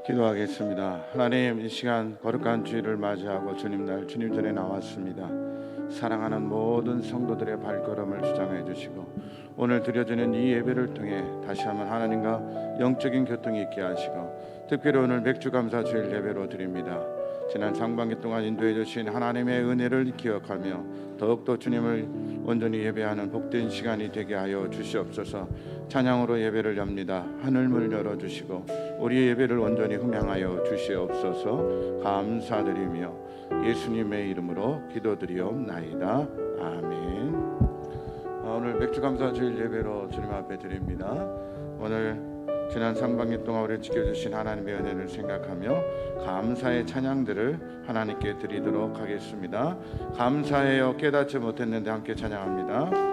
기도하겠습니다. 하나님, 이 시간 거룩한 주일을 맞이하고 주님 날 주님 전에 나왔습니다. 사랑하는 모든 성도들의 발걸음을 주장해 주시고 오늘 드려지는 이 예배를 통해 다시 한번 하나님과 영적인 교통이 있게 하시고 특별히 오늘 맥주감사 주일 예배로 드립니다. 지난 상반기 동안 인도해 주신 하나님의 은혜를 기억하며 더욱더 주님을 온전히 예배하는 복된 시간이 되게 하여 주시옵소서. 찬양으로 예배를 엽니다. 하늘문을 열어주시고 우리의 예배를 온전히 흥양하여 주시옵소서. 감사드리며 예수님의 이름으로 기도드리옵나이다. 아멘. 오늘 맥주감사주일 예배로 주님 앞에 드립니다. 오늘 지난 상반기 동안 우리를 지켜주신 하나님의 은혜를 생각하며 감사의 찬양들을 하나님께 드리도록 하겠습니다. 감사해요 깨닫지 못했는데 함께 찬양합니다.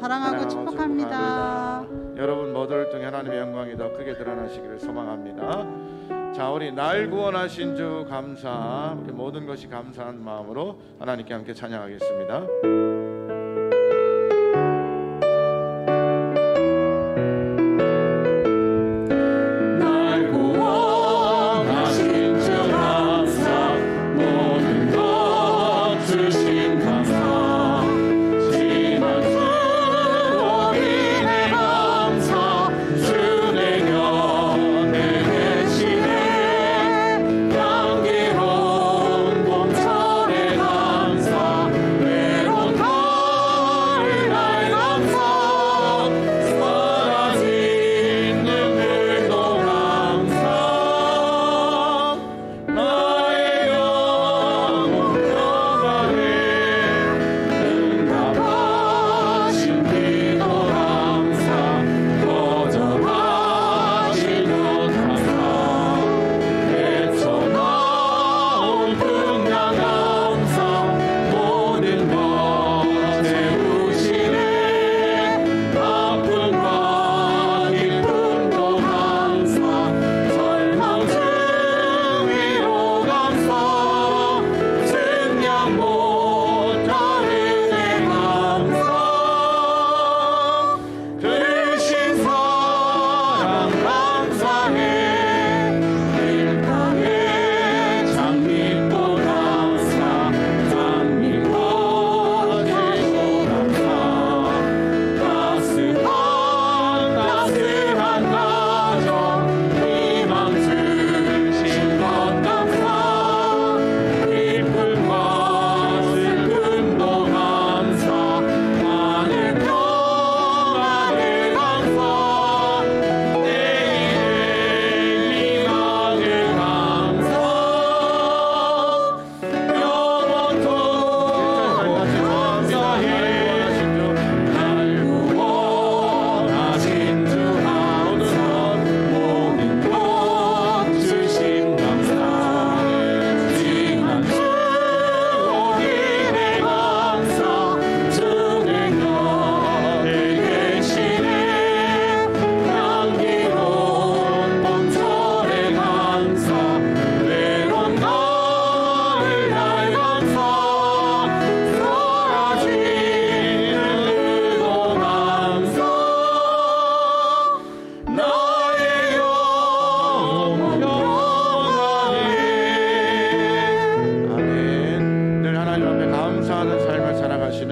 사랑하고 축복합니다. 여러분 모두를 통해 하나님의 영광이 더 크게 드러나시기를 소망합니다. 자, 우리 날 구원하신 주 감사, 우리 모든 것이 감사한 마음으로 하나님께 함께 찬양하겠습니다.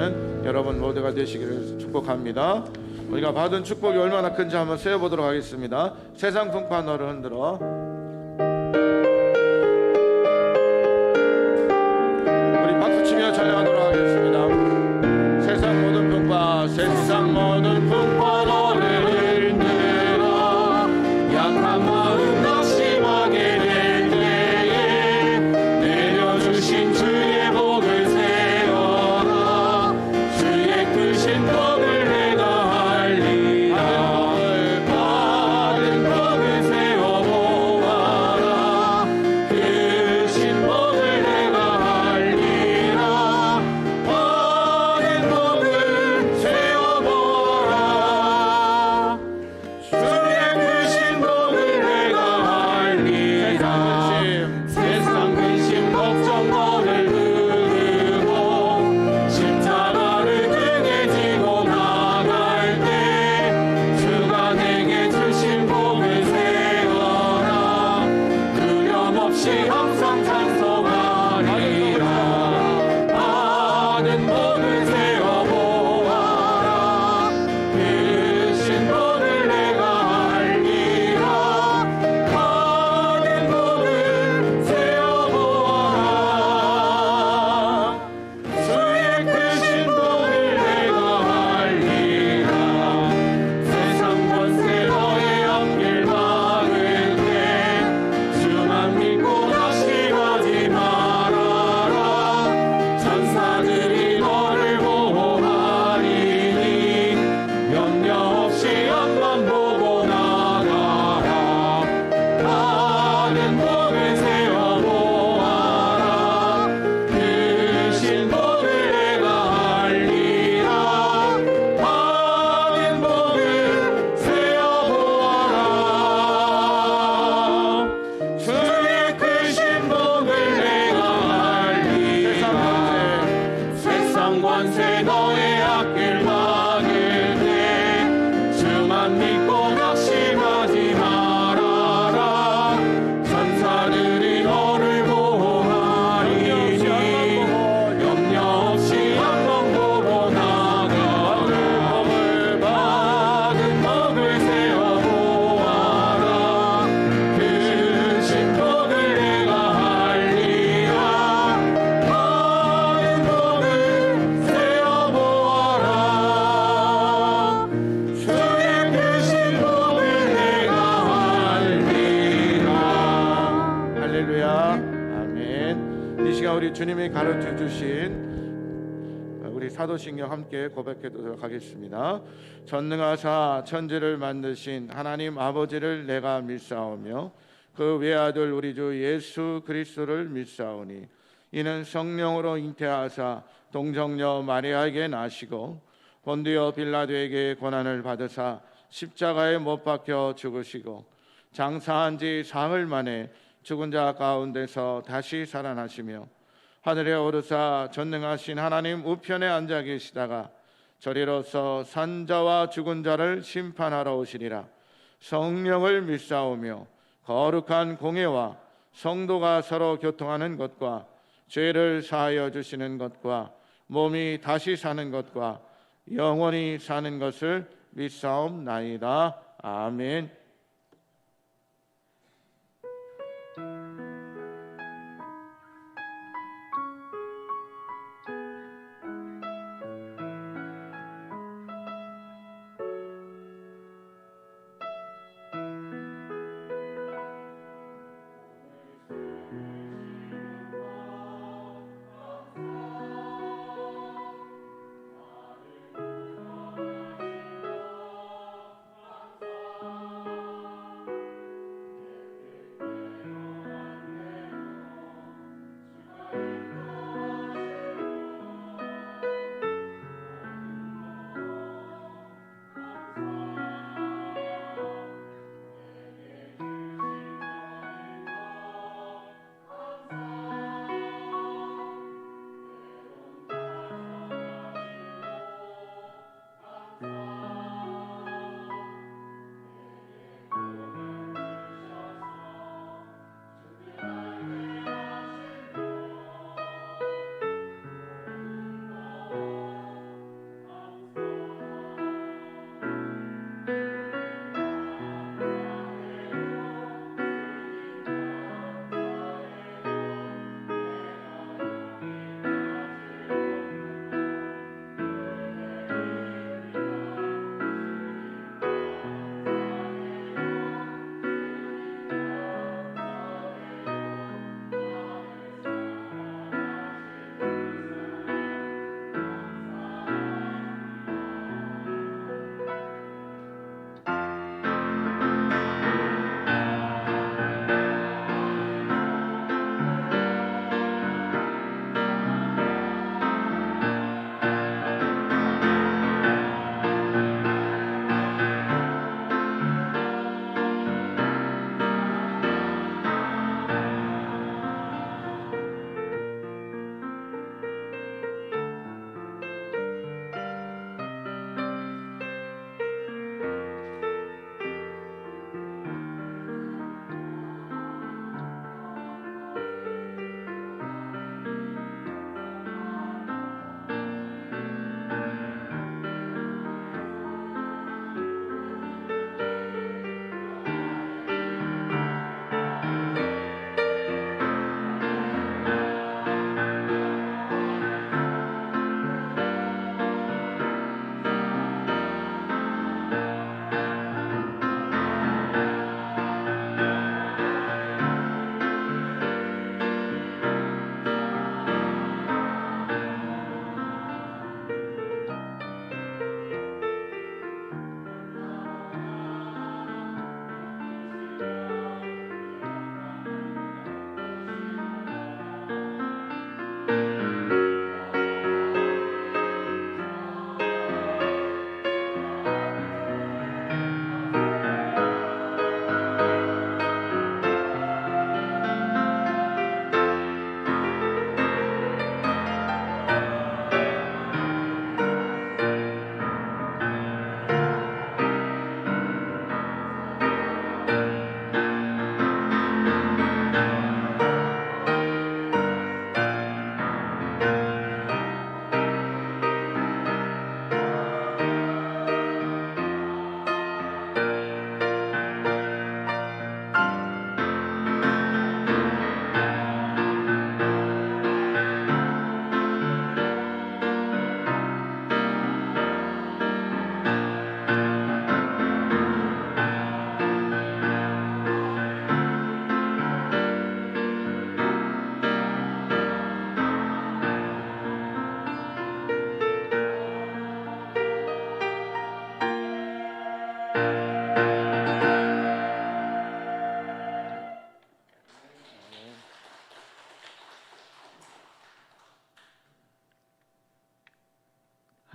누리는 여러분 모두가 되시기를 축복합니다. 우리가 받은 축복이 얼마나 큰지 한번 세어보도록 하겠습니다. 세상 풍파 너를 흔들어. 우리 박수치며 찬양하도록 하겠습니다. 세상 모든 풍파, 세상 모든 풍파 너를 흔들어. 약한 마음 낙심하게 될 때에 내려주신 주의 복을 세워라. 주의 크신 복을 내가 알리라. 받은 복을 세워보아라. 크신 복을 내가 알리라. 받은 복을 세워보아라. 주의 크신 복을 내가 알리라. 세상 근심 걱정 너를 두르고 십자가를 등에 지고 나갈 때 주가 내게 주신 복을 세워라. 두려움 없이 항상 찬송하리라. 받은 복을 세워보아라. 크신 복을 내가 알리라. 받은 복을 세워보아라. 주의 크신 복을 내가 알리라. 세상 권세 너의 앞길 막을 때 주만 믿고 낙심하지 말아라. 천사들이 너를 보호하리니 염려 없이 앞만 보고 나가라. 받은 복을 세워보아라. 크신 복을 내가 알리라. 받은 복을 세워보아라. 주의 크신 복을 내가 알리라. 세상 권세 너의 앞길 막을 때 주만 믿고 낙심하지 말아라. 천사들이 너를 보호하리니 염려 없이 앞만 보고 나가라. 받은 복을 세워보아라. 크신 복을 내가 알리라. 받은 복을 세워보아라. 주의 크신 복을 내가 알리라. 할렐루야. 아멘. 이 시간 우리 주님이 가르쳐 주신 우리 사도신경 함께 고백해도록 하겠습니다. 전능하사 천지를 만드신 하나님 아버지를 내가 믿사오며 그 외아들 우리 주 예수 그리스도를 믿사오니 이는 성령으로 잉태하사 동정녀 마리아에게 나시고 본디오 빌라도에게 고난을 받으사 십자가에 못 박혀 죽으시고 장사한 지 사흘 만에 죽은 자 가운데서 다시 살아나시며 하늘에 오르사 전능하신 하나님 우편에 앉아 계시다가 저리로서 산자와 죽은 자를 심판하러 오시리라. 성령을 믿사오며 거룩한 공예와 성도가 서로 교통하는 것과 죄를 사하여 주시는 것과 몸이 다시 사는 것과 영원히 사는 것을 믿사옵나이다. 아멘.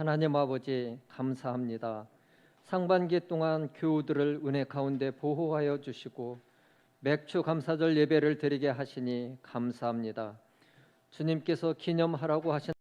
하나님 아버지 감사합니다. 상반기 동안 교우들을 은혜 가운데 보호하여 주시고 맥주 감사절 예배를 드리게 하시니 감사합니다. 주님께서 기념하라고 하신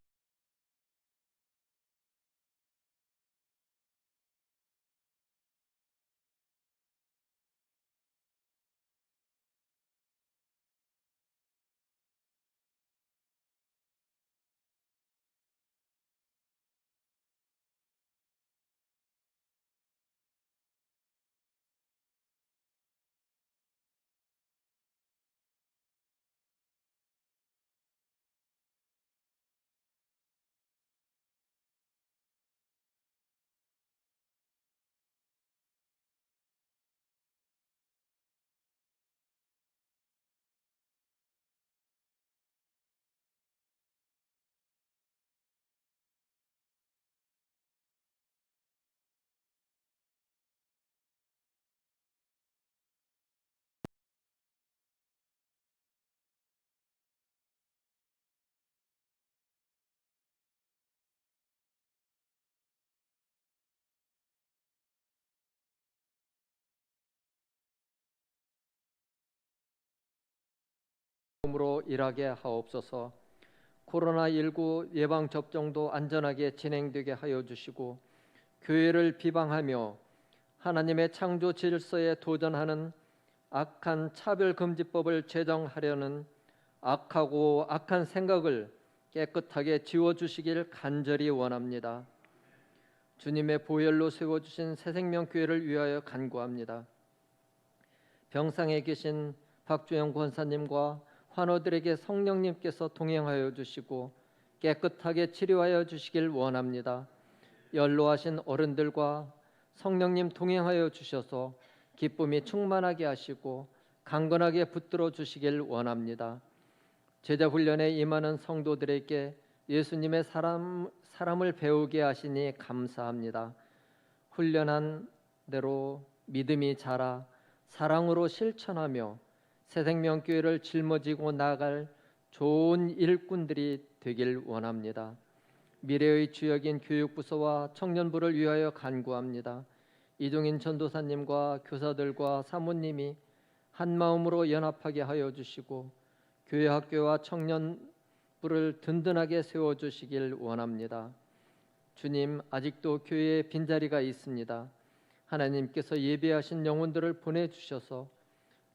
으로 일하게 하옵소서. 코로나19 예방 접종도 안전하게 진행되게 하여 주시고 교회를 비방하며 하나님의 창조 질서에 도전하는 악한 차별금지법을 제정하려는 악하고 악한 생각을 깨끗하게 지워주시길 간절히 원합니다. 주님의 보혈로 세워주신 새생명교회를 위하여 간구합니다. 병상에 계신 박주영 권사님과 환우들에게 성령님께서 동행하여 주시고 깨끗하게 치료하여 주시길 원합니다. 연로하신 어른들과 성령님 동행하여 주셔서 기쁨이 충만하게 하시고 강건하게 붙들어 주시길 원합니다. 제자 훈련에 임하는 성도들에게 예수님의 사람을 배우게 하시니 감사합니다. 훈련한 대로 믿음이 자라 사랑으로 실천하며 새생명교회를 짊어지고 나아갈 좋은 일꾼들이 되길 원합니다. 미래의 주역인 교육부서와 청년부를 위하여 간구합니다. 이종인 전도사님과 교사들과 사모님이 한마음으로 연합하게 하여 주시고 교회 학교와 청년부를 든든하게 세워주시길 원합니다. 주님, 아직도 교회에 빈자리가 있습니다. 하나님께서 예배하신 영혼들을 보내주셔서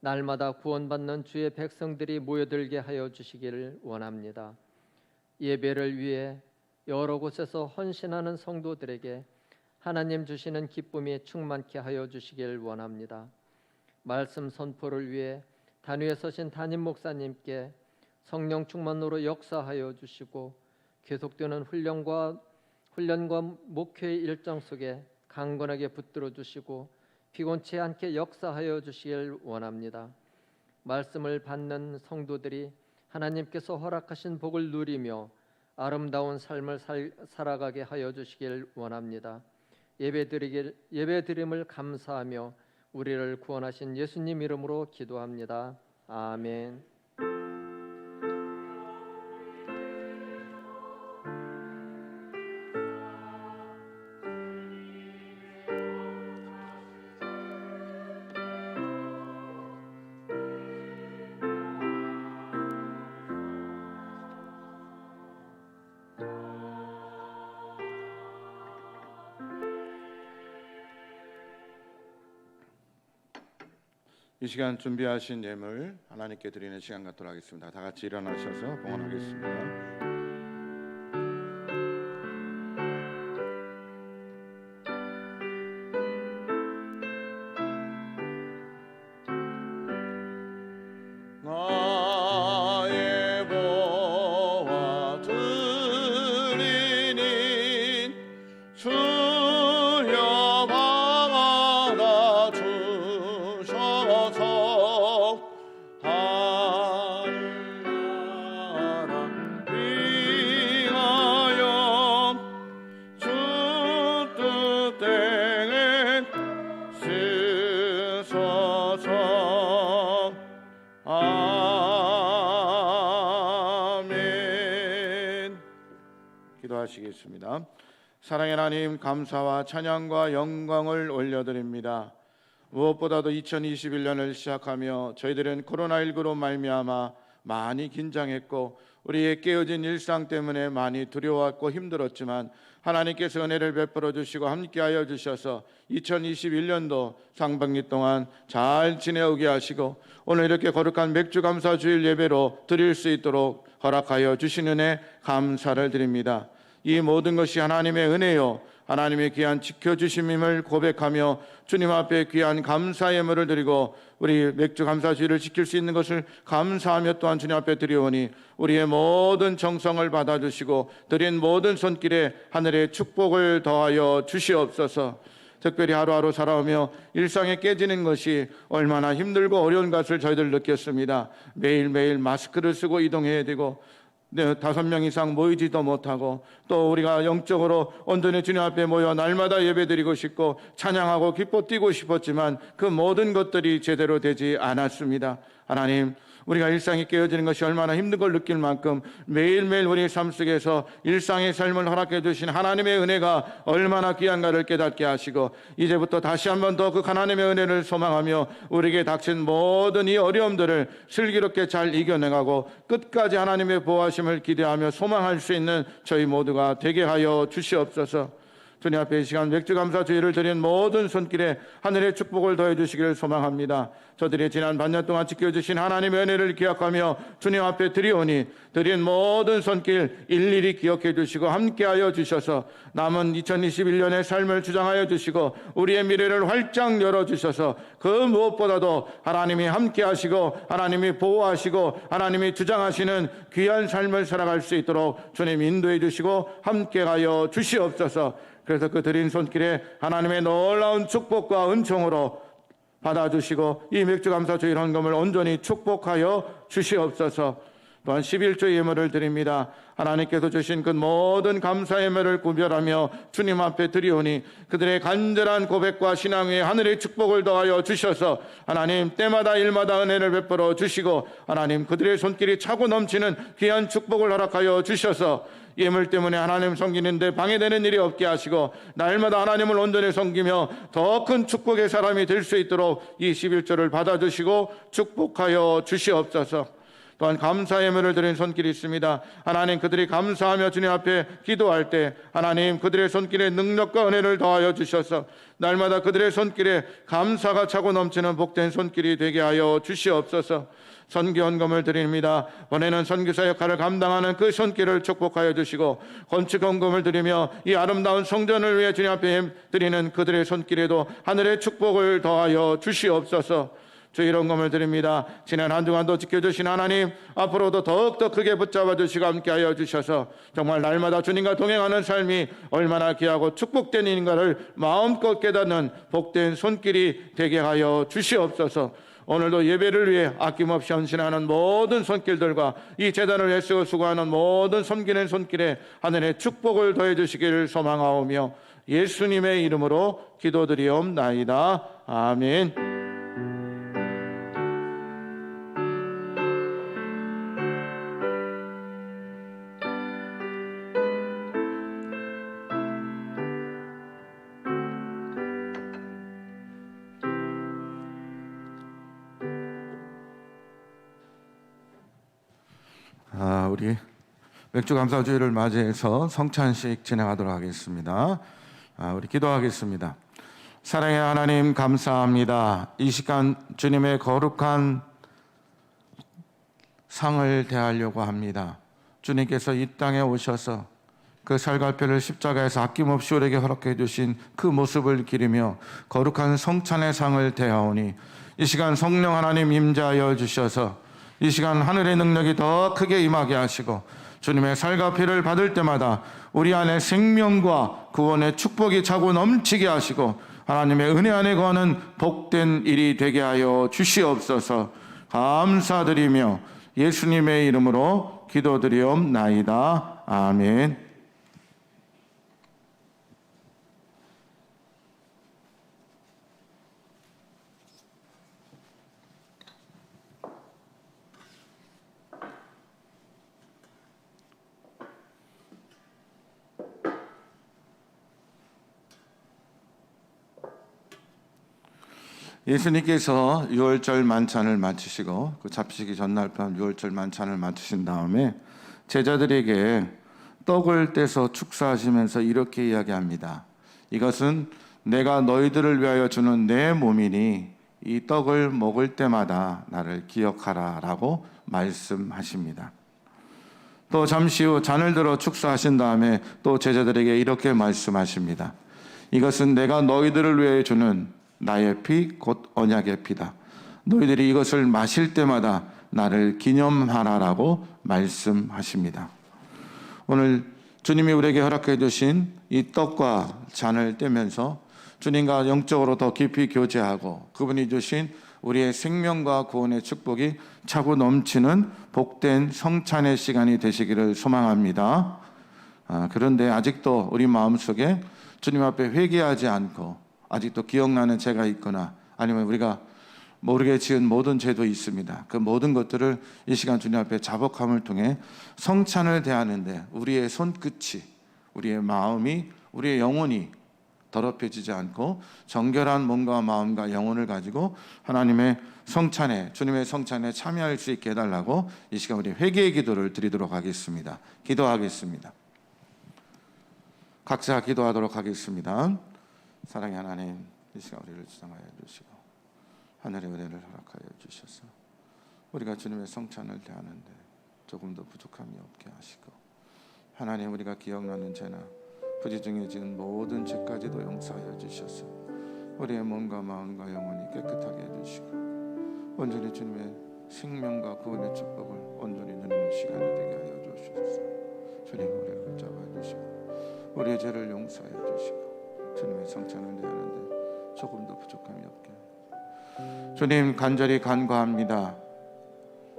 날마다 구원받는 주의 백성들이 모여들게 하여 주시기를 원합니다. 예배를 위해 여러 곳에서 헌신하는 성도들에게 하나님 주시는 기쁨이 충만케 하여 주시길 원합니다. 말씀 선포를 위해 단위에 서신 담임 목사님께 성령 충만으로 역사하여 주시고 계속되는 훈련과 목회의 일정 속에 강건하게 붙들어 주시고 피곤치 않게 역사하여 주시길 원합니다. 말씀을 받는 성도들이 하나님께서 허락하신 복을 누리며 아름다운 삶을 살아가게 하여 주시길 원합니다. 예배드림을 감사하며 우리를 구원하신 예수님 이름으로 기도합니다. 아멘. 이 시간 준비하신 예물 하나님께 드리는 시간 갖도록 하겠습니다. 다 같이 일어나셔서 봉헌하겠습니다. 나의 보화 드리니 주여 받아 주셔서 하늘나라 위하여 주 뜻대에 쓰소서. 아멘. 기도하시겠습니다. 사랑의 하나님, 감사와 찬양과 영광을 올려드립니다. 무엇보다도 2021년을 시작하며 저희들은 코로나19로 말미암아 많이 긴장했고 우리의 깨어진 일상 때문에 많이 두려웠고 힘들었지만 하나님께서 은혜를 베풀어 주시고 함께하여 주셔서 2021년도 상반기 동안 잘 지내오게 하시고 오늘 이렇게 거룩한 맥주감사 주일 예배로 드릴 수 있도록 허락하여 주신 은혜 감사를 드립니다. 이 모든 것이 하나님의 은혜요 하나님의 귀한 지켜주심임을 고백하며 주님 앞에 귀한 감사의 예물을 드리고 우리 맥주 감사주일을 지킬 수 있는 것을 감사하며 또한 주님 앞에 드리오니 우리의 모든 정성을 받아주시고 드린 모든 손길에 하늘의 축복을 더하여 주시옵소서. 특별히 하루하루 살아오며 일상에 깨지는 것이 얼마나 힘들고 어려운 것을 저희들 느꼈습니다. 매일매일 마스크를 쓰고 이동해야 되고 5명 이상 모이지도 못하고 또 우리가 영적으로 온전히 주님 앞에 모여 날마다 예배드리고 싶고 찬양하고 기뻐 뛰고 싶었지만 그 모든 것들이 제대로 되지 않았습니다. 하나님, 우리가 일상이 깨어지는 것이 얼마나 힘든 걸 느낄 만큼 매일매일 우리의 삶 속에서 일상의 삶을 허락해 주신 하나님의 은혜가 얼마나 귀한가를 깨닫게 하시고 이제부터 다시 한번 더 그 하나님의 은혜를 소망하며 우리에게 닥친 모든 이 어려움들을 슬기롭게 잘 이겨내가고 끝까지 하나님의 보호하심을 기대하며 소망할 수 있는 저희 모두가 되게 하여 주시옵소서. 주님 앞에 이 시간 맥주감사주의를 드린 모든 손길에 하늘의 축복을 더해 주시기를 소망합니다. 저들이 지난 반년 동안 지켜주신 하나님의 은혜를 기억하며 주님 앞에 드리오니 드린 모든 손길 일일이 기억해 주시고 함께하여 주셔서 남은 2021년의 삶을 주장하여 주시고 우리의 미래를 활짝 열어주셔서 그 무엇보다도 하나님이 함께하시고 하나님이 보호하시고 하나님이 주장하시는 귀한 삶을 살아갈 수 있도록 주님 인도해 주시고 함께하여 주시옵소서. 그래서 그 드린 손길에 하나님의 놀라운 축복과 은총으로 받아주시고 이 맥주감사주일 헌금을 온전히 축복하여 주시옵소서. 또한 11조 예물을 드립니다. 하나님께서 주신 그 모든 감사 예물을 구별하며 주님 앞에 드리오니 그들의 간절한 고백과 신앙 위에 하늘의 축복을 더하여 주셔서 하나님 때마다 일마다 은혜를 베풀어 주시고 하나님 그들의 손길이 차고 넘치는 귀한 축복을 허락하여 주셔서 예물 때문에 하나님 섬기는데 방해되는 일이 없게 하시고 날마다 하나님을 온전히 섬기며 더 큰 축복의 사람이 될 수 있도록 이 11조를 받아주시고 축복하여 주시옵소서. 또한 감사 예물을 드린 손길이 있습니다. 하나님 그들이 감사하며 주님 앞에 기도할 때 하나님 그들의 손길에 능력과 은혜를 더하여 주셔서 날마다 그들의 손길에 감사가 차고 넘치는 복된 손길이 되게 하여 주시옵소서. 선교 헌금을 드립니다. 보내는 선교사 역할을 감당하는 그 손길을 축복하여 주시고 건축 헌금을 드리며 이 아름다운 성전을 위해 주님 앞에 드리는 그들의 손길에도 하늘의 축복을 더하여 주시옵소서. 주일 헌금을 드립니다. 지난 한 주간도 지켜주신 하나님 앞으로도 더욱더 크게 붙잡아 주시고 함께하여 주셔서 정말 날마다 주님과 동행하는 삶이 얼마나 귀하고 축복된 일인가를 마음껏 깨닫는 복된 손길이 되게 하여 주시옵소서. 오늘도 예배를 위해 아낌없이 헌신하는 모든 손길들과 이 제단을 애쓰고 수고하는 모든 섬기는 손길에 하늘의 축복을 더해 주시기를 소망하오며 예수님의 이름으로 기도드리옵나이다. 아멘. 우리 맥주감사주일을 맞이해서 성찬식 진행하도록 하겠습니다. 우리 기도하겠습니다. 사랑의 하나님 감사합니다. 이 시간 주님의 거룩한 상을 대하려고 합니다. 주님께서 이 땅에 오셔서 그 살갈피를 십자가에서 아낌없이 우리에게 허락해 주신 그 모습을 기리며 거룩한 성찬의 상을 대하오니 이 시간 성령 하나님 임재하여 주셔서 이 시간 하늘의 능력이 더 크게 임하게 하시고 주님의 살갑이를 받을 때마다 우리 안에 생명과 구원의 축복이 차고 넘치게 하시고 하나님의 은혜 안에 거하는 복된 일이 되게 하여 주시옵소서. 감사드리며 예수님의 이름으로 기도드리옵나이다. 아멘. 예수님께서 유월절 만찬을 마치시고 그 잡히시기 전날 밤 유월절 만찬을 마치신 다음에 제자들에게 떡을 떼서 축사하시면서 이렇게 이야기합니다. 이것은 내가 너희들을 위하여 주는 내 몸이니 이 떡을 먹을 때마다 나를 기억하라 라고 말씀하십니다. 또 잠시 후 잔을 들어 축사하신 다음에 또 제자들에게 이렇게 말씀하십니다. 이것은 내가 너희들을 위해 주는 나의 피 곧 언약의 피다. 너희들이 이것을 마실 때마다 나를 기념하라라고 말씀하십니다. 오늘 주님이 우리에게 허락해 주신 이 떡과 잔을 떼면서 주님과 영적으로 더 깊이 교제하고 그분이 주신 우리의 생명과 구원의 축복이 차고 넘치는 복된 성찬의 시간이 되시기를 소망합니다. 그런데 아직도 우리 마음속에 주님 앞에 회개하지 않고 아직도 기억나는 죄가 있거나 아니면 우리가 모르게 지은 모든 죄도 있습니다. 그 모든 것들을 이 시간 주님 앞에 자복함을 통해 성찬을 대하는데 우리의 손끝이, 우리의 마음이, 우리의 영혼이 더럽혀지지 않고 정결한 몸과 마음과 영혼을 가지고 하나님의 성찬에, 주님의 성찬에 참여할 수 있게 해달라고 이 시간 우리 회개의 기도를 드리도록 하겠습니다. 기도하겠습니다. 각자 기도하도록 하겠습니다. 사랑의 하나님, 이 시간 우리를 지정하여 주시고 하늘의 은혜를 허락하여 주셔서 우리가 주님의 성찬을 대하는데 조금 더 부족함이 없게 하시고 하나님, 우리가 기억나는 죄나 부지 중에 지은 모든 죄까지도 용서하여 주셔서 우리의 몸과 마음과 영혼이 깨끗하게 해주시고 온전히 주님의 생명과 구원의 축복을 온전히 누리는 시간이 되게 하여 주셔서 주님, 우리를 붙잡아 주시고 우리의 죄를 용서하여 주시고 주님의 성찬을 대하는데 조금 더 부족함이 없게 하여 주님, 간절히 간구합니다.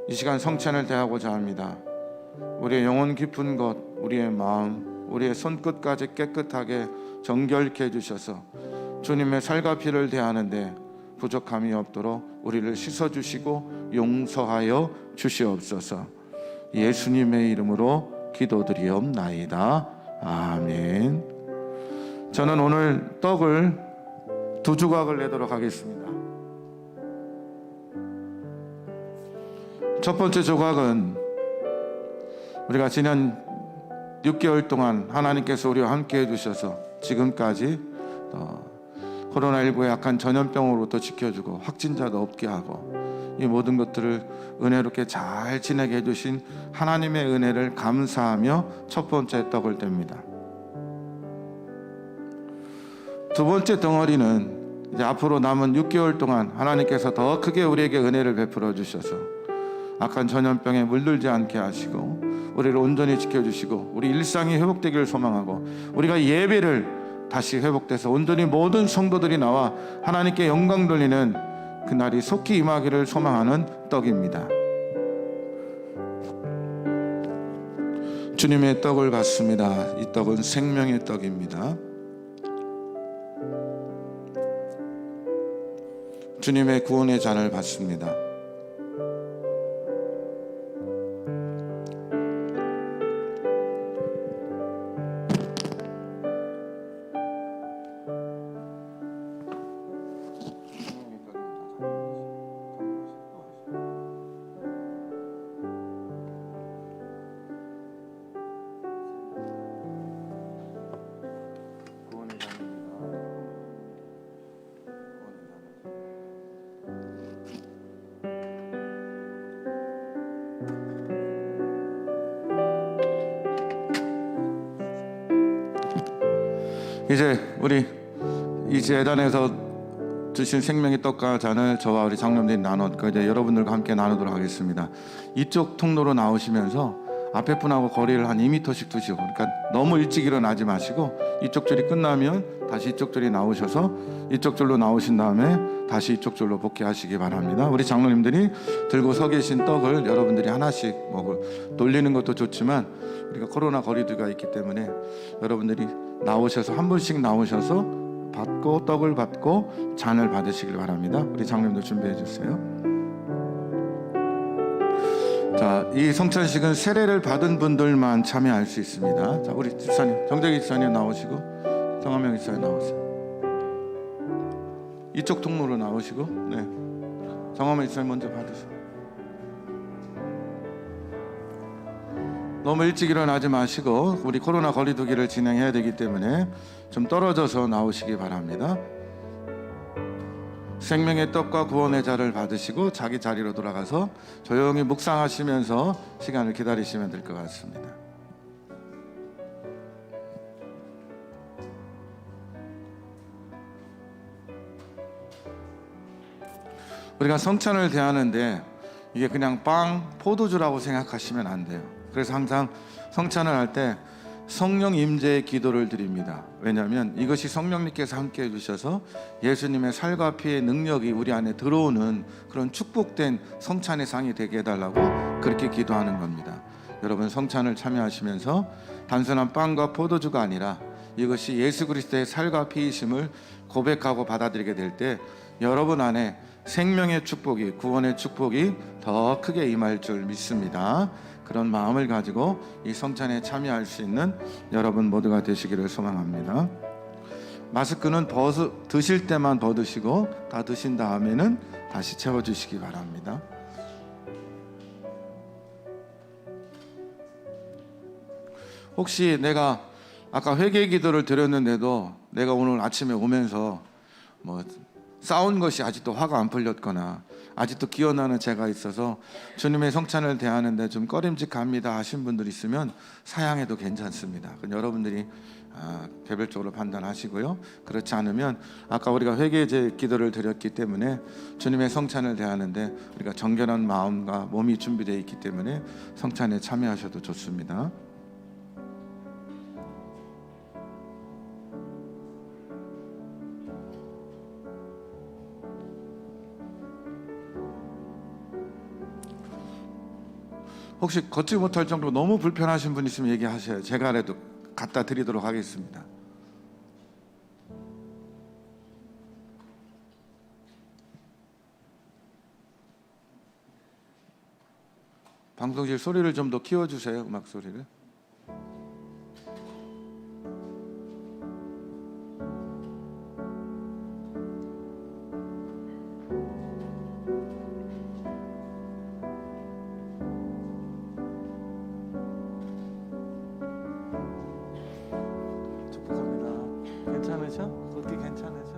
이 시간 성찬을 대하고자 합니다. 우리의 영혼 깊은 것, 우리의 마음, 우리의 손끝까지 깨끗하게 정결케 해주셔서 주님의 살과 피를 대하는데 부족함이 없도록 우리를 씻어주시고 용서하여 주시옵소서. 예수님의 이름으로 기도드리옵나이다. 아멘. 저는 오늘 떡을 2조각을 내도록 하겠습니다. 첫 번째 조각은 우리가 지난 6개월 동안 하나님께서 우리와 함께 해주셔서 지금까지 코로나19의 약한 전염병으로부터 지켜주고 확진자도 없게 하고 이 모든 것들을 은혜롭게 잘 지내게 해주신 하나님의 은혜를 감사하며 첫 번째 떡을 뗍니다. 두 번째 덩어리는 이제 앞으로 남은 6개월 동안 하나님께서 더 크게 우리에게 은혜를 베풀어 주셔서 악한 전염병에 물들지 않게 하시고 우리를 온전히 지켜주시고 우리 일상이 회복되기를 소망하고 우리가 예배를 다시 회복돼서 온전히 모든 성도들이 나와 하나님께 영광 돌리는 그날이 속히 임하기를 소망하는 떡입니다. 주님의 떡을 받습니다. 이 떡은 생명의 떡입니다. 주님의 구원의 잔을 받습니다. 이제 우리 이 재단에서 주신 생명의 떡과 잔을 저와 우리 장로님들이 나눴고 이제 여러분들과 함께 나누도록 하겠습니다. 이쪽 통로로 나오시면서 앞에 분하고 거리를 한 2m씩 두시고, 그러니까 너무 일찍 일어나지 마시고 이쪽 줄이 끝나면 다시 이쪽 줄이 나오셔서 이쪽 줄로 나오신 다음에 다시 이쪽 줄로 복귀하시기 바랍니다. 우리 장로님들이 들고 서 계신 떡을 여러분들이 하나씩 돌리는 것도 좋지만 우리가 코로나 거리두기가 있기 때문에 여러분들이 나오셔서 한 분씩 나오셔서 받고 떡을 받고 잔을 받으시길 바랍니다. 우리 장로님들 준비해 주세요. 자, 이 성찬식은 세례를 받은 분들만 참여할 수 있습니다. 자, 우리 집사님, 정재기 집사님 나오시고 성화명 집사님 나오세요. 이쪽 통로로 나오시고, 네, 정화만 이사님 먼저 받으세요. 너무 일찍 일어나지 마시고 우리 코로나 거리두기를 진행해야 되기 때문에 좀 떨어져서 나오시기 바랍니다. 생명의 떡과 구원의 자를 받으시고 자기 자리로 돌아가서 조용히 묵상하시면서 시간을 기다리시면 될 것 같습니다. 우리가 성찬을 대하는데 이게 그냥 빵, 포도주라고 생각하시면 안 돼요. 그래서 항상 성찬을 할 때 성령 임재의 기도를 드립니다. 왜냐하면 이것이 성령님께서 함께 해주셔서 예수님의 살과 피의 능력이 우리 안에 들어오는 그런 축복된 성찬의 상이 되게 해달라고 그렇게 기도하는 겁니다. 여러분, 성찬을 참여하시면서 단순한 빵과 포도주가 아니라 이것이 예수 그리스도의 살과 피이심을 고백하고 받아들이게 될 때 여러분 안에 생명의 축복이, 구원의 축복이 더 크게 임할 줄 믿습니다. 그런 마음을 가지고 이 성찬에 참여할 수 있는 여러분 모두가 되시기를 소망합니다. 마스크는 드실 때만 벗으시고 다 드신 다음에는 다시 채워주시기 바랍니다. 혹시 내가 아까 회개 기도를 드렸는데도 내가 오늘 아침에 오면서 싸운 것이 아직도 화가 안 풀렸거나 아직도 기어나는 죄가 있어서 주님의 성찬을 대하는데 좀 꺼림직합니다 하신 분들 있으면 사양해도 괜찮습니다. 여러분들이 개별적으로 판단하시고요. 그렇지 않으면 아까 우리가 회개제 기도를 드렸기 때문에 주님의 성찬을 대하는데 우리가 정결한 마음과 몸이 준비되어 있기 때문에 성찬에 참여하셔도 좋습니다. 혹시 걷지 못할 정도로 너무 불편하신 분 있으면 얘기하셔요. 제가라도 갖다 드리도록 하겠습니다. 방송실 소리를 좀 더 키워주세요. 음악 소리를. 괜찮으셔? 걷기 괜찮으셔?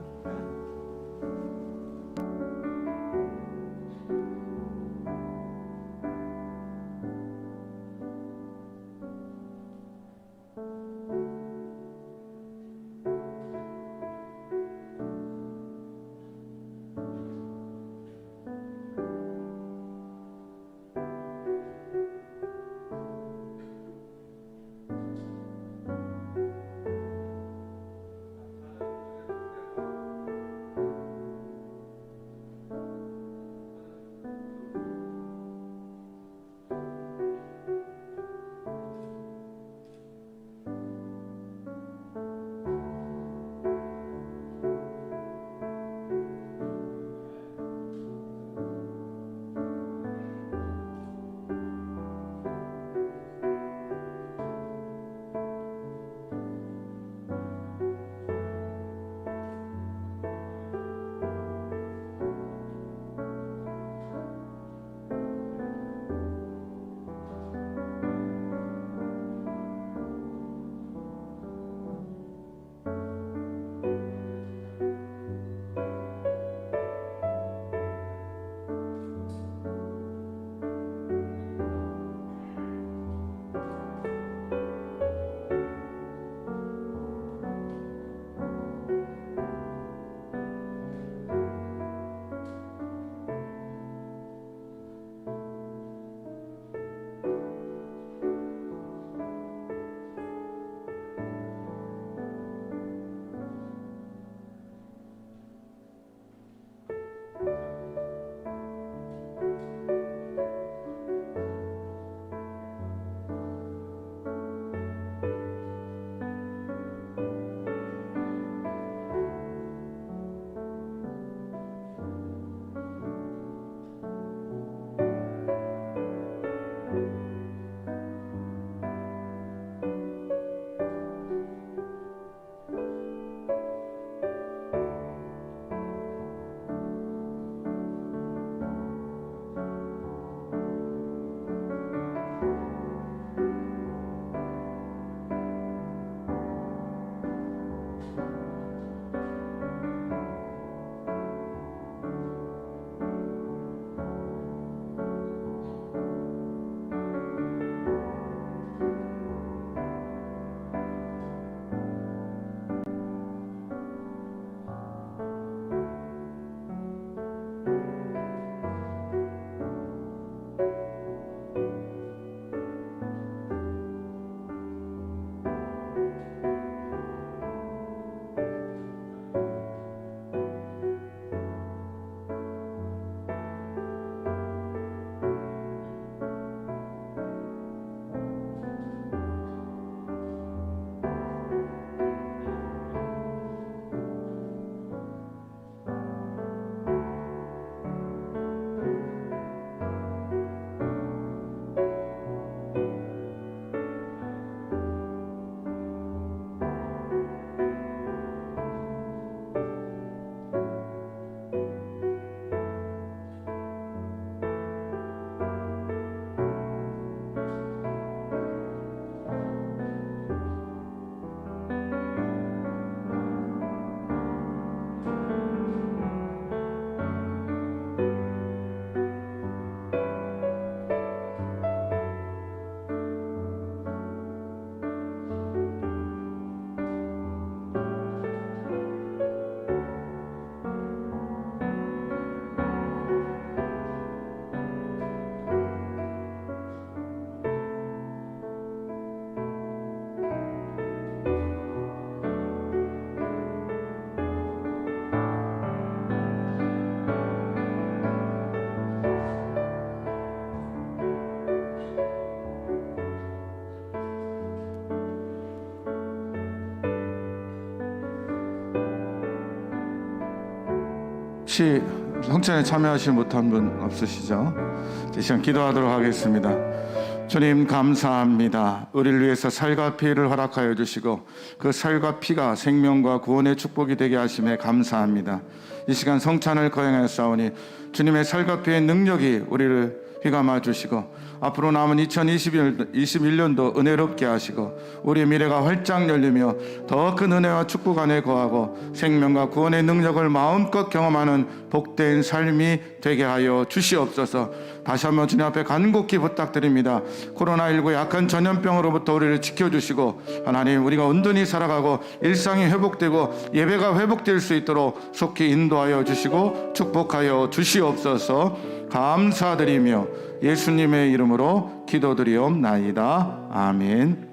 혹시 성찬에 참여하지 못한 분 없으시죠? 이 시간 기도하도록 하겠습니다. 주님 감사합니다. 우리를 위해서 살과 피를 허락하여 주시고 그 살과 피가 생명과 구원의 축복이 되게 하심에 감사합니다. 이 시간 성찬을 거행하였사오니 주님의 살과 피의 능력이 우리를 휘감아 주시고 앞으로 남은 2021년도 은혜롭게 하시고 우리의 미래가 활짝 열리며 더 큰 은혜와 축복 안에 거하고 생명과 구원의 능력을 마음껏 경험하는 복된 삶이 되게 하여 주시옵소서. 다시 한번 주님 앞에 간곡히 부탁드립니다. 코로나19 약한 전염병으로부터 우리를 지켜주시고 하나님 우리가 온전히 살아가고 일상이 회복되고 예배가 회복될 수 있도록 속히 인도하여 주시고 축복하여 주시옵소서. 감사드리며 예수님의 이름으로 기도드리옵나이다. 아멘.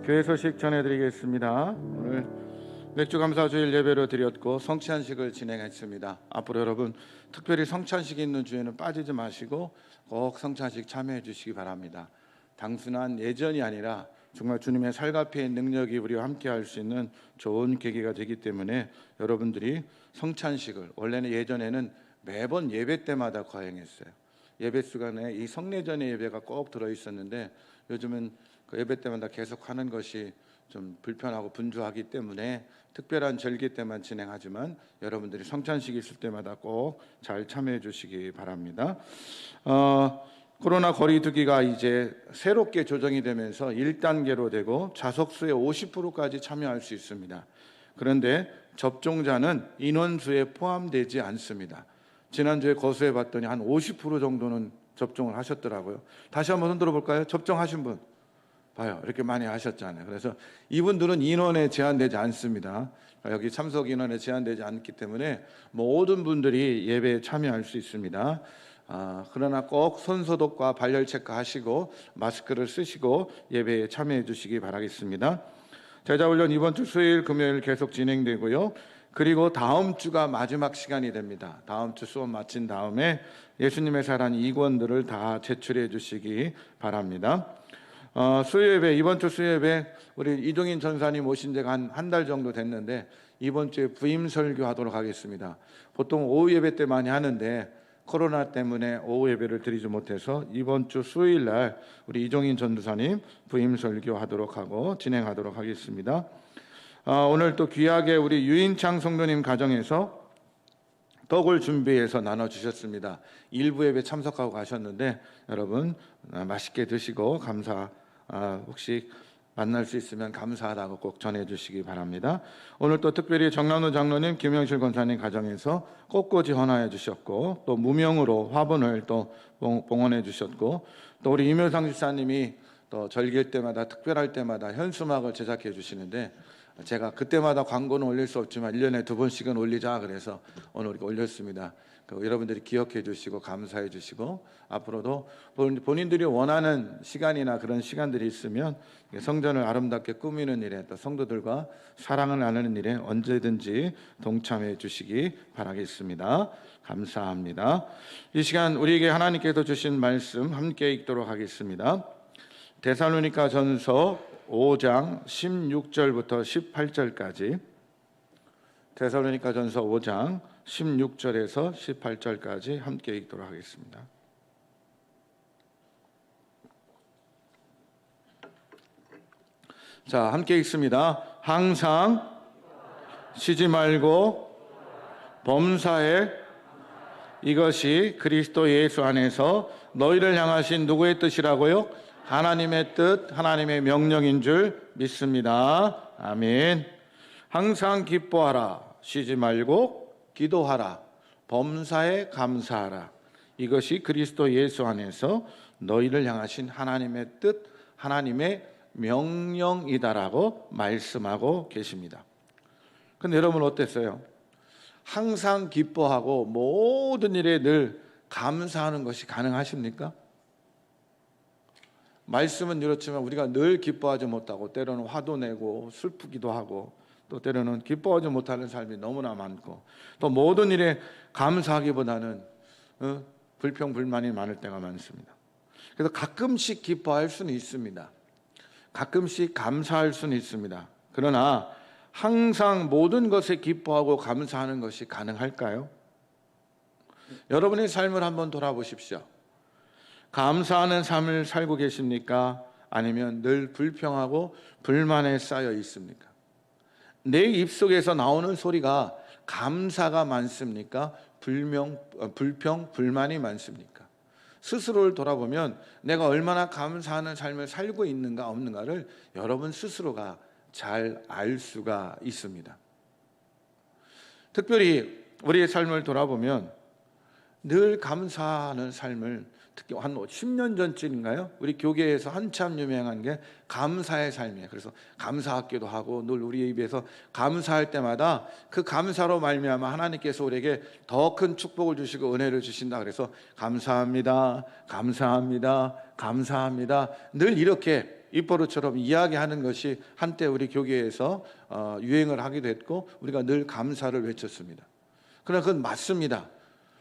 교회 소식 전해드리겠습니다. 오늘 맥주감사주일 예배로 드렸고 성찬식을 진행했습니다. 앞으로 여러분 특별히 성찬식이 있는 주에는 빠지지 마시고 꼭 성찬식 참여해 주시기 바랍니다. 단순한 예전이 아니라 정말 주님의 살과 피의 능력이 우리와 함께 할 수 있는 좋은 계기가 되기 때문에 여러분들이 성찬식을 원래는 예전에는 매번 예배 때마다 거행했어요. 예배 시간에 이 성례전의 예배가 꼭 들어 있었는데 요즘은 그 예배 때마다 계속 하는 것이 좀 불편하고 분주하기 때문에 특별한 절기 때만 진행하지만 여러분들이 성찬식이 있을 때마다 꼭 잘 참여해 주시기 바랍니다. 코로나 거리두기가 이제 새롭게 조정이 되면서 1단계로 되고 좌석수의 50%까지 참여할 수 있습니다. 그런데 접종자는 인원수에 포함되지 않습니다. 지난주에 거수해 봤더니 한 50% 정도는 접종을 하셨더라고요. 다시 한번 흔들어 볼까요? 접종하신 분 봐요. 이렇게 많이 하셨잖아요. 그래서 이분들은 인원에 제한되지 않습니다. 여기 참석 인원에 제한되지 않기 때문에 모든 분들이 예배에 참여할 수 있습니다. 그러나 꼭 손소독과 발열 체크하시고 마스크를 쓰시고 예배에 참여해 주시기 바라겠습니다. 제자훈련 이번 주 수요일 금요일 계속 진행되고요. 그리고 다음 주가 마지막 시간이 됩니다. 다음 주 수업 마친 다음에 예수님의 사랑 2권들을 다 제출해 주시기 바랍니다. 수요예배, 이번 주 수요예배 우리 이종인 전사님 오신 지가 한 달 정도 됐는데 이번 주에 부임 설교하도록 하겠습니다. 보통 오후 예배 때 많이 하는데 코로나 때문에 오후 예배를 드리지 못해서 이번 주 수요일 날 우리 이종인 전도사님 부임 설교하도록 하고 진행하도록 하겠습니다. 오늘 또 귀하게 우리 유인창 성도님 가정에서 떡을 준비해서 나눠주셨습니다. 일부 예배 참석하고 가셨는데 여러분 맛있게 드시고 혹시 만날 수 있으면 감사하다고 꼭 전해주시기 바랍니다. 오늘 또 특별히 정남노 장로님, 김영실 권사님 가정에서 꽃꽂이 헌화해 주셨고, 또 무명으로 화분을 또 봉헌해 주셨고, 또 우리 임효상 집사님이 또 절기일 때마다 특별할 때마다 현수막을 제작해 주시는데, 제가 그때마다 광고는 올릴 수 없지만 1년에 2번씩은 올리자 그래서 오늘 우리가 올렸습니다. 여러분들이 기억해 주시고 감사해 주시고, 앞으로도 본인들이 원하는 시간이나 그런 시간들이 있으면 성전을 아름답게 꾸미는 일에, 또 성도들과 사랑을 나누는 일에 언제든지 동참해 주시기 바라겠습니다. 감사합니다. 이 시간 우리에게 하나님께서 주신 말씀 함께 읽도록 하겠습니다. 데살로니가 전서 5장 16절부터 18절까지, 데살로니가 전서 5장 16절에서 18절까지 함께 읽도록 하겠습니다. 자, 함께 읽습니다. 항상 쉬지 말고 범사에, 이것이 그리스도 예수 안에서 너희를 향하신 누구의 뜻이라고요? 하나님의 뜻, 하나님의 명령인 줄 믿습니다. 아멘. 항상 기뻐하라, 쉬지 말고 기도하라, 범사에 감사하라. 이것이 그리스도 예수 안에서 너희를 향하신 하나님의 뜻, 하나님의 명령이다라고 말씀하고 계십니다. 근데 여러분 어땠어요? 항상 기뻐하고 모든 일에 늘 감사하는 것이 가능하십니까? 말씀은 이렇지만 우리가 늘 기뻐하지 못하고, 때로는 화도 내고 슬프기도 하고, 또 때로는 기뻐하지 못하는 삶이 너무나 많고, 또 모든 일에 감사하기보다는 불평 불만이 많을 때가 많습니다. 그래서 가끔씩 기뻐할 수는 있습니다. 가끔씩 감사할 수는 있습니다. 그러나 항상 모든 것에 기뻐하고 감사하는 것이 가능할까요? 여러분의 삶을 한번 돌아보십시오. 감사하는 삶을 살고 계십니까? 아니면 늘 불평하고 불만에 쌓여 있습니까? 내 입속에서 나오는 소리가 감사가 많습니까? 불평, 불만이 많습니까? 스스로를 돌아보면 내가 얼마나 감사하는 삶을 살고 있는가 없는가를 여러분 스스로가 잘 알 수가 있습니다. 특별히 우리의 삶을 돌아보면 늘 감사하는 삶을, 특히 한 10년 전쯤인가요? 우리 교계에서 한참 유명한 게 감사의 삶이에요. 그래서 감사하기도 하고 늘 우리의 입에서 감사할 때마다 그 감사로 말미암아 하나님께서 우리에게 더 큰 축복을 주시고 은혜를 주신다. 그래서 감사합니다, 감사합니다, 감사합니다, 늘 이렇게 입버릇처럼 이야기하는 것이 한때 우리 교계에서 유행을 하기도 했고, 우리가 늘 감사를 외쳤습니다. 그러나 그건 맞습니다.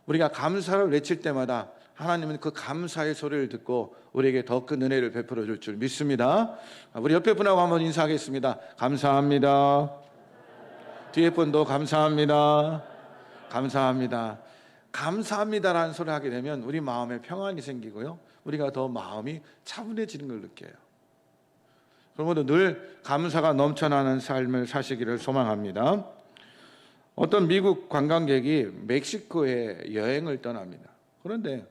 우리가 감사를 외칠 때마다 하나님은 그 감사의 소리를 듣고 우리에게 더 큰 은혜를 베풀어 줄 줄 믿습니다. 우리 옆에 분하고 한번 인사하겠습니다. 감사합니다. 뒤에 분도 감사합니다. 감사합니다. 감사합니다라는 소리를 하게 되면 우리 마음에 평안이 생기고요, 우리가 더 마음이 차분해지는 걸 느껴요. 그러므로 늘 감사가 넘쳐나는 삶을 사시기를 소망합니다. 어떤 미국 관광객이 멕시코에 여행을 떠납니다. 그런데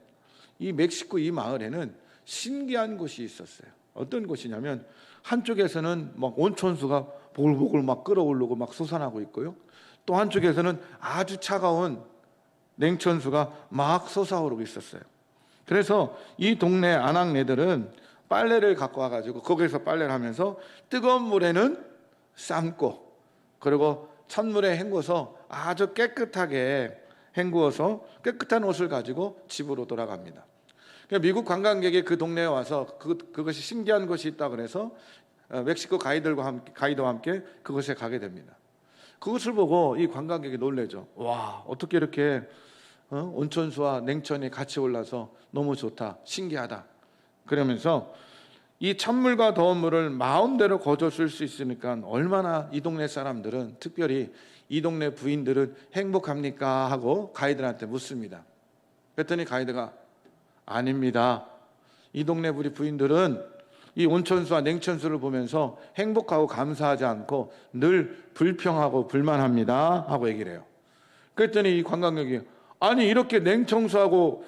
이 멕시코 이 마을에는 신기한 곳이 있었어요. 어떤 곳이냐면 한쪽에서는 막 온천수가 보글보글 막 끓어오르고 막 솟아나고 있고요, 또 한쪽에서는 아주 차가운 냉천수가 막 솟아오르고 있었어요. 그래서 이 동네 아낙네들은 빨래를 갖고 와가지고 거기서 빨래를 하면서 뜨거운 물에는 삶고, 그리고 찬물에 헹궈서 아주 깨끗하게 헹구어서 깨끗한 옷을 가지고 집으로 돌아갑니다. 미국 관광객이 그 동네에 와서 그것이 신기한 것이 있다 그래서 멕시코 가이드와 함께 그곳에 가게 됩니다. 그것을 보고 이 관광객이 놀래죠. 와, 어떻게 이렇게 온천수와 냉천이 같이 올라서 너무 좋다, 신기하다. 그러면서 이 찬물과 더운 물을 마음대로 거저 쓸 수 있으니까 얼마나 이 동네 사람들은, 특별히 이 동네 부인들은 행복합니까? 하고 가이드한테 묻습니다. 그랬더니 가이드가 아닙니다. 이 동네 우리 부인들은 이 온천수와 냉천수를 보면서 행복하고 감사하지 않고 늘 불평하고 불만합니다 하고 얘기를 해요. 그랬더니 이 관광객이 아니 이렇게 냉청수하고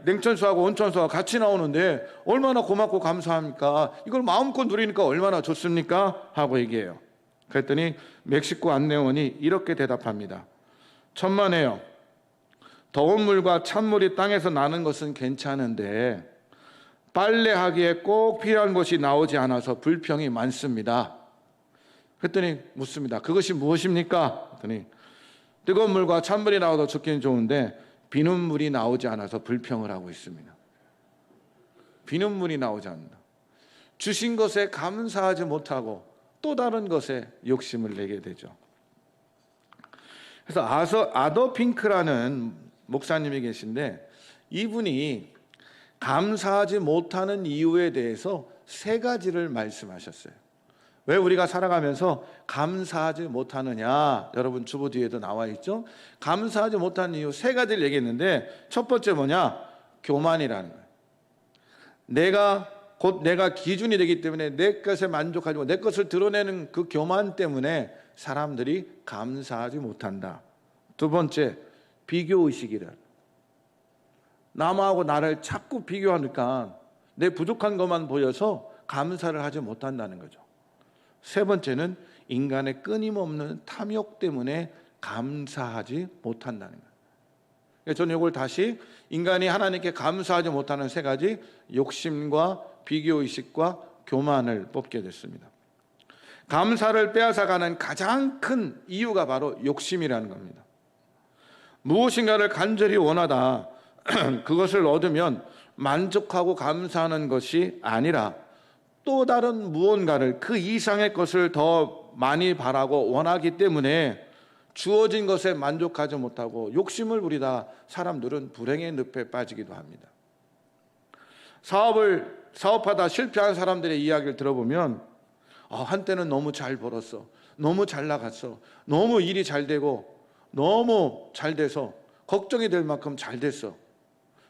냉천수하고 온천수하고 같이 나오는데 얼마나 고맙고 감사합니까? 이걸 마음껏 누리니까 얼마나 좋습니까? 하고 얘기해요. 그랬더니 멕시코 안내원이 이렇게 대답합니다. 천만에요. 더운 물과 찬물이 땅에서 나는 것은 괜찮은데 빨래하기에 꼭 필요한 것이 나오지 않아서 불평이 많습니다. 그랬더니 묻습니다. 그것이 무엇입니까? 그랬더니 뜨거운 물과 찬물이 나와도 좋긴 좋은데 비눗물이 나오지 않아서 불평을 하고 있습니다. 비눗물이 나오지 않는다. 주신 것에 감사하지 못하고 또 다른 것에 욕심을 내게 되죠. 그래서 아더 핑크라는 목사님이 계신데 이분이 감사하지 못하는 이유에 대해서 3가지를 말씀하셨어요. 왜 우리가 살아가면서 감사하지 못하느냐? 여러분 주보 뒤에도 나와 있죠? 감사하지 못하는 이유 3가지를 얘기했는데 첫 번째 뭐냐? 교만이라는 거예요. 내가 기준이 되기 때문에 내 것에 만족하지 내 것을 드러내는 그 교만 때문에 사람들이 감사하지 못한다. 두 번째, 비교의식이라. 남하고 나를 자꾸 비교하니까 내 부족한 것만 보여서 감사를 하지 못한다는 거죠. 세 번째는 인간의 끊임없는 탐욕 때문에 감사하지 못한다는 거예요. 저는 이걸 다시 인간이 하나님께 감사하지 못하는 3가지 욕심과 비교의식과 교만을 뽑게 됐습니다. 감사를 빼앗아가는 가장 큰 이유가 바로 욕심이라는 겁니다. 무엇인가를 간절히 원하다 그것을 얻으면 만족하고 감사하는 것이 아니라 또 다른 무언가를 그 이상의 것을 더 많이 바라고 원하기 때문에 주어진 것에 만족하지 못하고 욕심을 부리다 사람들은 불행의 늪에 빠지기도 합니다. 사업하다 실패한 사람들의 이야기를 들어보면 한때는 너무 잘 벌었어, 너무 잘 나갔어, 너무 일이 잘 되고 너무 잘 돼서 걱정이 될 만큼 잘 됐어,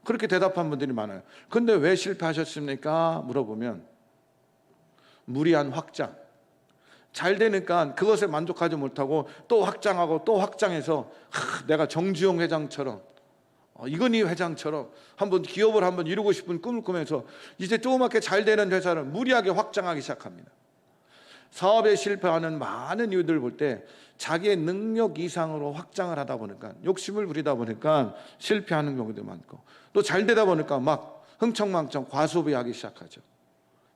그렇게 대답한 분들이 많아요. 근데 왜 실패하셨습니까? 물어보면 무리한 확장, 잘 되니까 그것에 만족하지 못하고 또 확장하고 또 확장해서 내가 정주영 회장처럼 이건희 회장처럼 한번 기업을 한번 이루고 싶은 꿈을 꾸면서 이제 조그맣게 잘 되는 회사를 무리하게 확장하기 시작합니다. 사업에 실패하는 많은 이유들을 볼 때 자기의 능력 이상으로 확장을 하다 보니까 욕심을 부리다 보니까 실패하는 경우도 많고 또 잘 되다 보니까 막 흥청망청 과소비하기 시작하죠.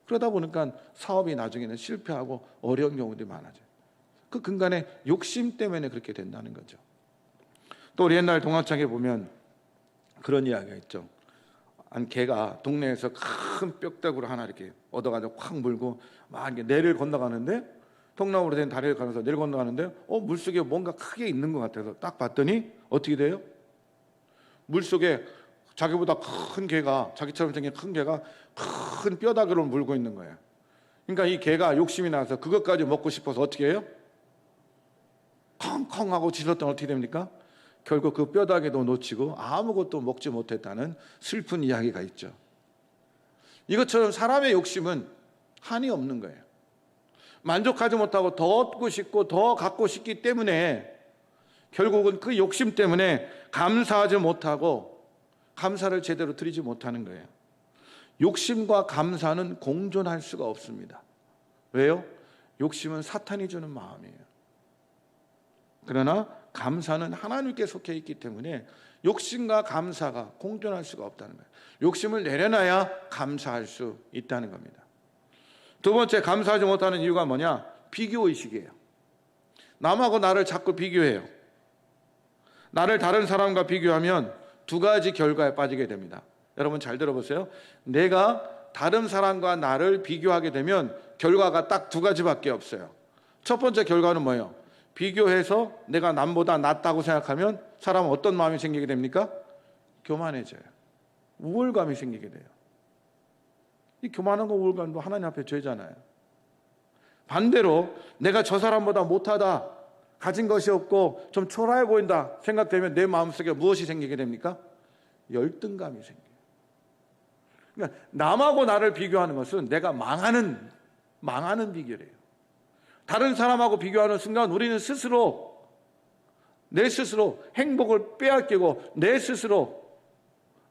그러다 보니까 사업이 나중에는 실패하고 어려운 경우도 많아져요. 그 근간에 욕심 때문에 그렇게 된다는 거죠. 또 우리 옛날 동화책에 보면 그런 이야기가 있죠. 한 개가 동네에서 큰 뼈다구를 하나 이렇게 얻어가지고 확 물고 막 이렇게 내를 건너가는데 통나무로 된 다리를 가면서 내를 건너가는데 물속에 뭔가 크게 있는 것 같아서 딱 봤더니 어떻게 돼요? 물속에 자기보다 큰 개가, 자기처럼 생긴 큰 개가 큰 뼈다귀를 물고 있는 거예요. 그러니까 이 개가 욕심이 나서 그것까지 먹고 싶어서 어떻게 해요? 컹컹하고 짖었더니 어떻게 됩니까? 결국 그 뼈다귀도 놓치고 아무것도 먹지 못했다는 슬픈 이야기가 있죠. 이것처럼 사람의 욕심은 한이 없는 거예요. 만족하지 못하고 더 얻고 싶고 더 갖고 싶기 때문에 결국은 그 욕심 때문에 감사하지 못하고 감사를 제대로 드리지 못하는 거예요. 욕심과 감사는 공존할 수가 없습니다. 왜요? 욕심은 사탄이 주는 마음이에요. 그러나 감사는 하나님께 속해 있기 때문에 욕심과 감사가 공존할 수가 없다는 거예요. 욕심을 내려놔야 감사할 수 있다는 겁니다. 두 번째, 감사하지 못하는 이유가 뭐냐? 비교의식이에요. 남하고 나를 자꾸 비교해요. 나를 다른 사람과 비교하면 2가지 결과에 빠지게 됩니다. 여러분 잘 들어보세요. 내가 다른 사람과 나를 비교하게 되면 결과가 딱 2가지밖에 없어요. 첫 번째 결과는 뭐예요? 비교해서 내가 남보다 낫다고 생각하면 사람은 어떤 마음이 생기게 됩니까? 교만해져요. 우월감이 생기게 돼요. 이 교만함과 우월감도 하나님 앞에 죄잖아요. 반대로 내가 저 사람보다 못하다, 가진 것이 없고 좀 초라해 보인다 생각되면 내 마음속에 무엇이 생기게 됩니까? 열등감이 생겨요. 그러니까 남하고 나를 비교하는 것은 내가 망하는 비결이에요. 다른 사람하고 비교하는 순간 우리는 스스로 내 스스로 행복을 빼앗기고 내 스스로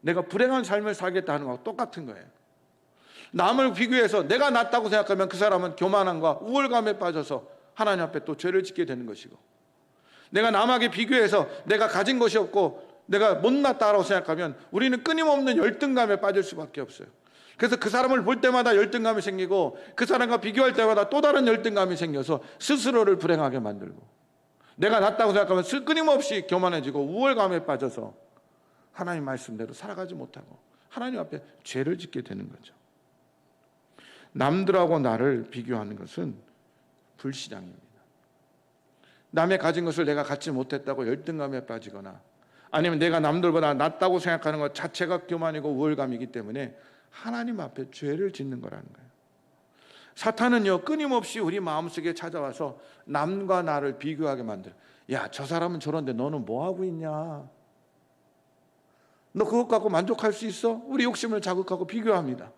내가 불행한 삶을 살겠다는 거하고 똑같은 거예요. 남을 비교해서 내가 낫다고 생각하면 그 사람은 교만함과 우월감에 빠져서 하나님 앞에 또 죄를 짓게 되는 것이고, 내가 남에게 비교해서 내가 가진 것이 없고 내가 못났다고 생각하면 우리는 끊임없는 열등감에 빠질 수밖에 없어요. 그래서 그 사람을 볼 때마다 열등감이 생기고 그 사람과 비교할 때마다 또 다른 열등감이 생겨서 스스로를 불행하게 만들고, 내가 낫다고 생각하면 끊임없이 교만해지고 우월감에 빠져서 하나님 말씀대로 살아가지 못하고 하나님 앞에 죄를 짓게 되는 거죠. 남들하고 나를 비교하는 것은 불신앙입니다. 남의 가진 것을 내가 갖지 못했다고 열등감에 빠지거나, 아니면 내가 남들보다 낫다고 생각하는 것 자체가 교만이고 우월감이기 때문에 하나님 앞에 죄를 짓는 거라는 거예요. 사탄은요, 끊임없이 우리 마음속에 찾아와서 남과 나를 비교하게 만들어요. 야, 저 사람은 저런데 너는 뭐하고 있냐? 너 그것 갖고 만족할 수 있어? 우리 욕심을 자극하고 비교합니다.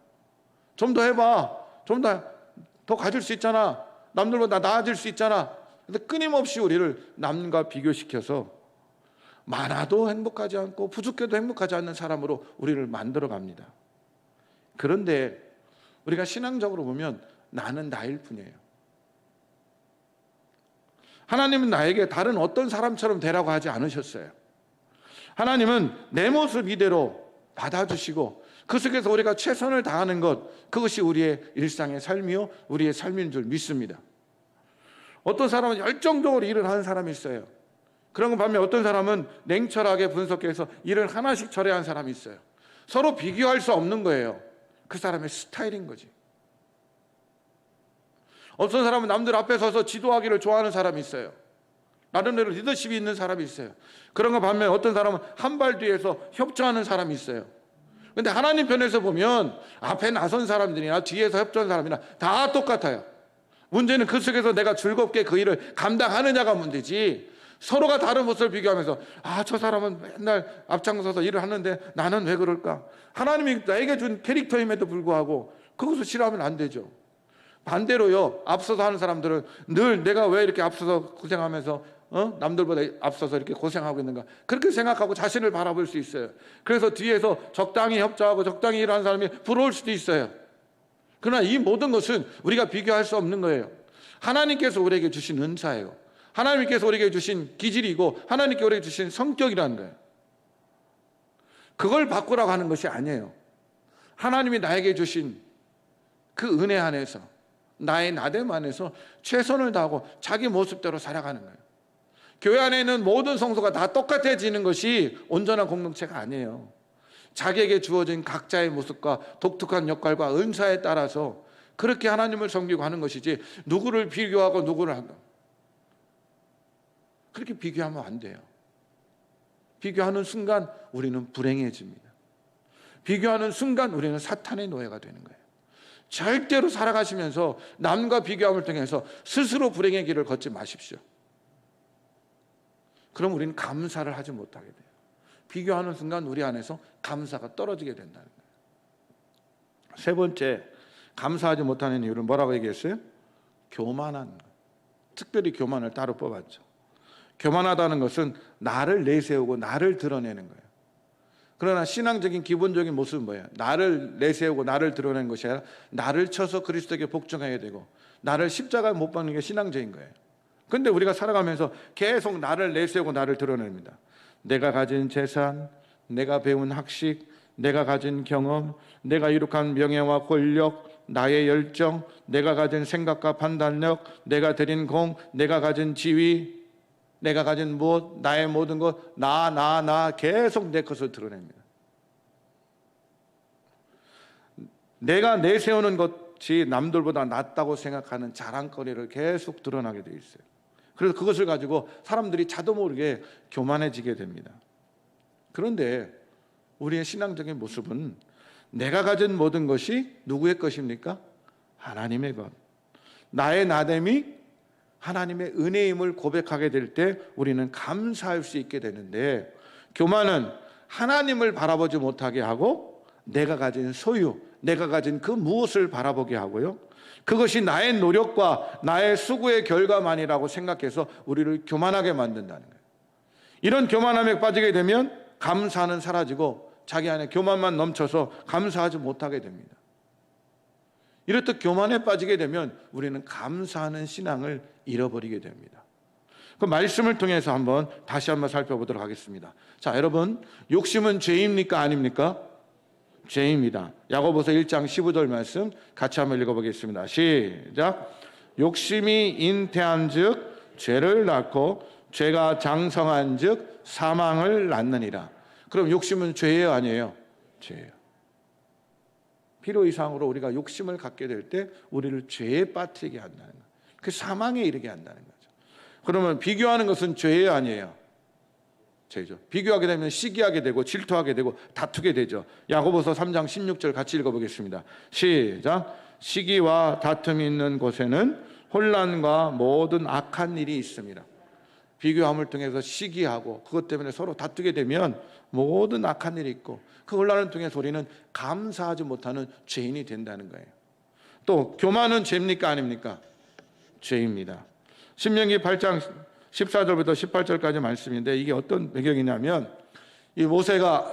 좀 더 해봐. 좀 더 가질 수 있잖아. 남들보다 나아질 수 있잖아. 근데 끊임없이 우리를 남과 비교시켜서 많아도 행복하지 않고 부족해도 행복하지 않는 사람으로 우리를 만들어 갑니다. 그런데 우리가 신앙적으로 보면 나는 나일 뿐이에요. 하나님은 나에게 다른 어떤 사람처럼 되라고 하지 않으셨어요. 하나님은 내 모습 이대로 받아주시고 그 속에서 우리가 최선을 다하는 것, 그것이 우리의 일상의 삶이요 우리의 삶인 줄 믿습니다. 어떤 사람은 열정적으로 일을 하는 사람이 있어요. 그런 거 반면 어떤 사람은 냉철하게 분석해서 일을 하나씩 처리하는 사람이 있어요. 서로 비교할 수 없는 거예요. 그 사람의 스타일인 거지. 어떤 사람은 남들 앞에 서서 지도하기를 좋아하는 사람이 있어요. 나름대로 리더십이 있는 사람이 있어요. 그런 거 반면 어떤 사람은 한 발 뒤에서 협조하는 사람이 있어요. 그런데 하나님 편에서 보면 앞에 나선 사람들이나 뒤에서 협조하는 사람이나 다 똑같아요. 문제는 그 속에서 내가 즐겁게 그 일을 감당하느냐가 문제지, 서로가 다른 모습을 비교하면서 저 사람은 맨날 앞장서서 일을 하는데 나는 왜 그럴까? 하나님이 나에게 준 캐릭터임에도 불구하고 그것을 싫어하면 안 되죠. 반대로요, 앞서서 하는 사람들은 늘 내가 왜 이렇게 앞서서 고생하면서 남들보다 앞서서 이렇게 고생하고 있는가, 그렇게 생각하고 자신을 바라볼 수 있어요. 그래서 뒤에서 적당히 협조하고 적당히 일하는 사람이 부러울 수도 있어요. 그러나 이 모든 것은 우리가 비교할 수 없는 거예요. 하나님께서 우리에게 주신 은사예요. 하나님께서 우리에게 주신 기질이고 하나님께 우리에게 주신 성격이라는 거예요. 그걸 바꾸라고 하는 것이 아니에요. 하나님이 나에게 주신 그 은혜 안에서, 나의 나됨 안에서 최선을 다하고 자기 모습대로 살아가는 거예요. 교회 안에 있는 모든 성도가 다 똑같아지는 것이 온전한 공동체가 아니에요. 자기에게 주어진 각자의 모습과 독특한 역할과 은사에 따라서 그렇게 하나님을 섬기고 하는 것이지, 누구를 비교하고 누구를 한다, 그렇게 비교하면 안 돼요. 비교하는 순간 우리는 불행해집니다. 비교하는 순간 우리는 사탄의 노예가 되는 거예요. 절대로 살아가시면서 남과 비교함을 통해서 스스로 불행의 길을 걷지 마십시오. 그럼 우리는 감사를 하지 못하게 돼요. 비교하는 순간 우리 안에서 감사가 떨어지게 된다는 거예요. 세 번째, 감사하지 못하는 이유를 뭐라고 얘기했어요? 교만한 것. 특별히 교만을 따로 뽑았죠. 교만하다는 것은 나를 내세우고 나를 드러내는 거예요. 그러나 신앙적인 기본적인 모습은 뭐예요? 나를 내세우고 나를 드러내는 것이 아니라 나를 쳐서 그리스도에게 복종하게 되고 나를 십자가에 못 박는 게 신앙적인 거예요. 그런데 우리가 살아가면서 계속 나를 내세우고 나를 드러냅니다. 내가 가진 재산, 내가 배운 학식, 내가 가진 경험, 내가 이룩한 명예와 권력, 나의 열정, 내가 가진 생각과 판단력, 내가 드린 공, 내가 가진 지위, 내가 가진 무엇, 나의 모든 것, 나 계속 내 것을 드러냅니다. 내가 내세우는 것이 남들보다 낫다고 생각하는 자랑거리를 계속 드러나게 돼 있어요. 그래서 그것을 가지고 사람들이 자도 모르게 교만해지게 됩니다. 그런데 우리의 신앙적인 모습은 내가 가진 모든 것이 누구의 것입니까? 하나님의 것. 나의 나됨이 하나님의 은혜임을 고백하게 될 때 우리는 감사할 수 있게 되는데, 교만은 하나님을 바라보지 못하게 하고 내가 가진 소유, 내가 가진 그 무엇을 바라보게 하고요, 그것이 나의 노력과 나의 수고의 결과만이라고 생각해서 우리를 교만하게 만든다는 거예요. 이런 교만함에 빠지게 되면 감사는 사라지고 자기 안에 교만만 넘쳐서 감사하지 못하게 됩니다. 이렇듯 교만에 빠지게 되면 우리는 감사하는 신앙을 잃어버리게 됩니다. 그 말씀을 통해서 다시 한번 살펴보도록 하겠습니다. 자, 여러분, 욕심은 죄입니까 아닙니까? 죄입니다. 야고보서 1장 15절 말씀 같이 한번 읽어보겠습니다. 시작. 욕심이 잉태한즉 죄를 낳고 죄가 장성한즉 사망을 낳느니라. 그럼 욕심은 죄예요 아니에요? 죄예요. 필요 이상으로 우리가 욕심을 갖게 될 때 우리를 죄에 빠뜨리게 한다는 거예요. 그 사망에 이르게 한다는 거죠. 그러면 비교하는 것은 죄예요 아니에요? 죄죠. 비교하게 되면 시기하게 되고 질투하게 되고 다투게 되죠. 야고보서 3장 16절 같이 읽어보겠습니다. 시작. 시기와 다툼이 있는 곳에는 혼란과 모든 악한 일이 있습니다. 비교함을 통해서 시기하고 그것 때문에 서로 다투게 되면 모든 악한 일이 있고 그 혼란을 통해서 우리는 감사하지 못하는 죄인이 된다는 거예요. 또 교만은 죄입니까 아닙니까? 죄입니다. 신명기 8장 14절부터 18절까지 말씀인데 이게 어떤 배경이냐면 이 모세가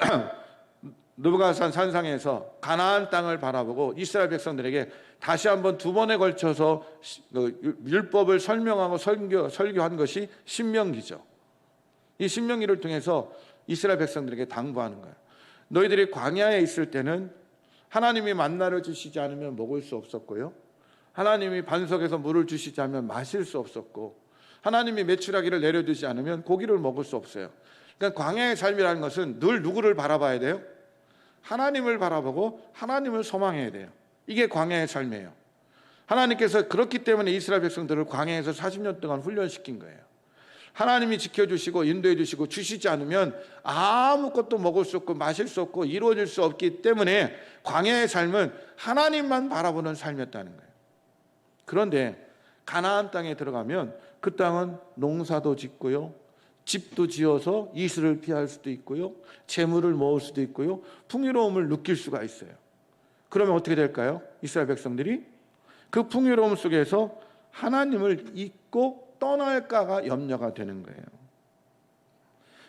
느부갓산 산상에서 가나안 땅을 바라보고 이스라엘 백성들에게 다시 한번 두 번에 걸쳐서 율법을 설명하고 설교한 것이 신명기죠. 이 신명기를 통해서 이스라엘 백성들에게 당부하는 거예요. 너희들이 광야에 있을 때는 하나님이 만나를 주시지 않으면 먹을 수 없었고요. 하나님이 반석에서 물을 주시지 않으면 마실 수 없었고 하나님이 메추라기를 내려주지 않으면 고기를 먹을 수 없어요. 그러니까 광야의 삶이라는 것은 늘 누구를 바라봐야 돼요? 하나님을 바라보고 하나님을 소망해야 돼요. 이게 광야의 삶이에요. 하나님께서 그렇기 때문에 이스라엘 백성들을 광야에서 40년 동안 훈련시킨 거예요. 하나님이 지켜주시고 인도해 주시고 주시지 않으면 아무것도 먹을 수 없고 마실 수 없고 이루어질 수 없기 때문에 광야의 삶은 하나님만 바라보는 삶이었다는 거예요. 그런데 가나안 땅에 들어가면 그 땅은 농사도 짓고요, 집도 지어서 이슬을 피할 수도 있고요, 재물을 모을 수도 있고요, 풍요로움을 느낄 수가 있어요. 그러면 어떻게 될까요? 이스라엘 백성들이 그 풍요로움 속에서 하나님을 잊고 떠날까가 염려가 되는 거예요.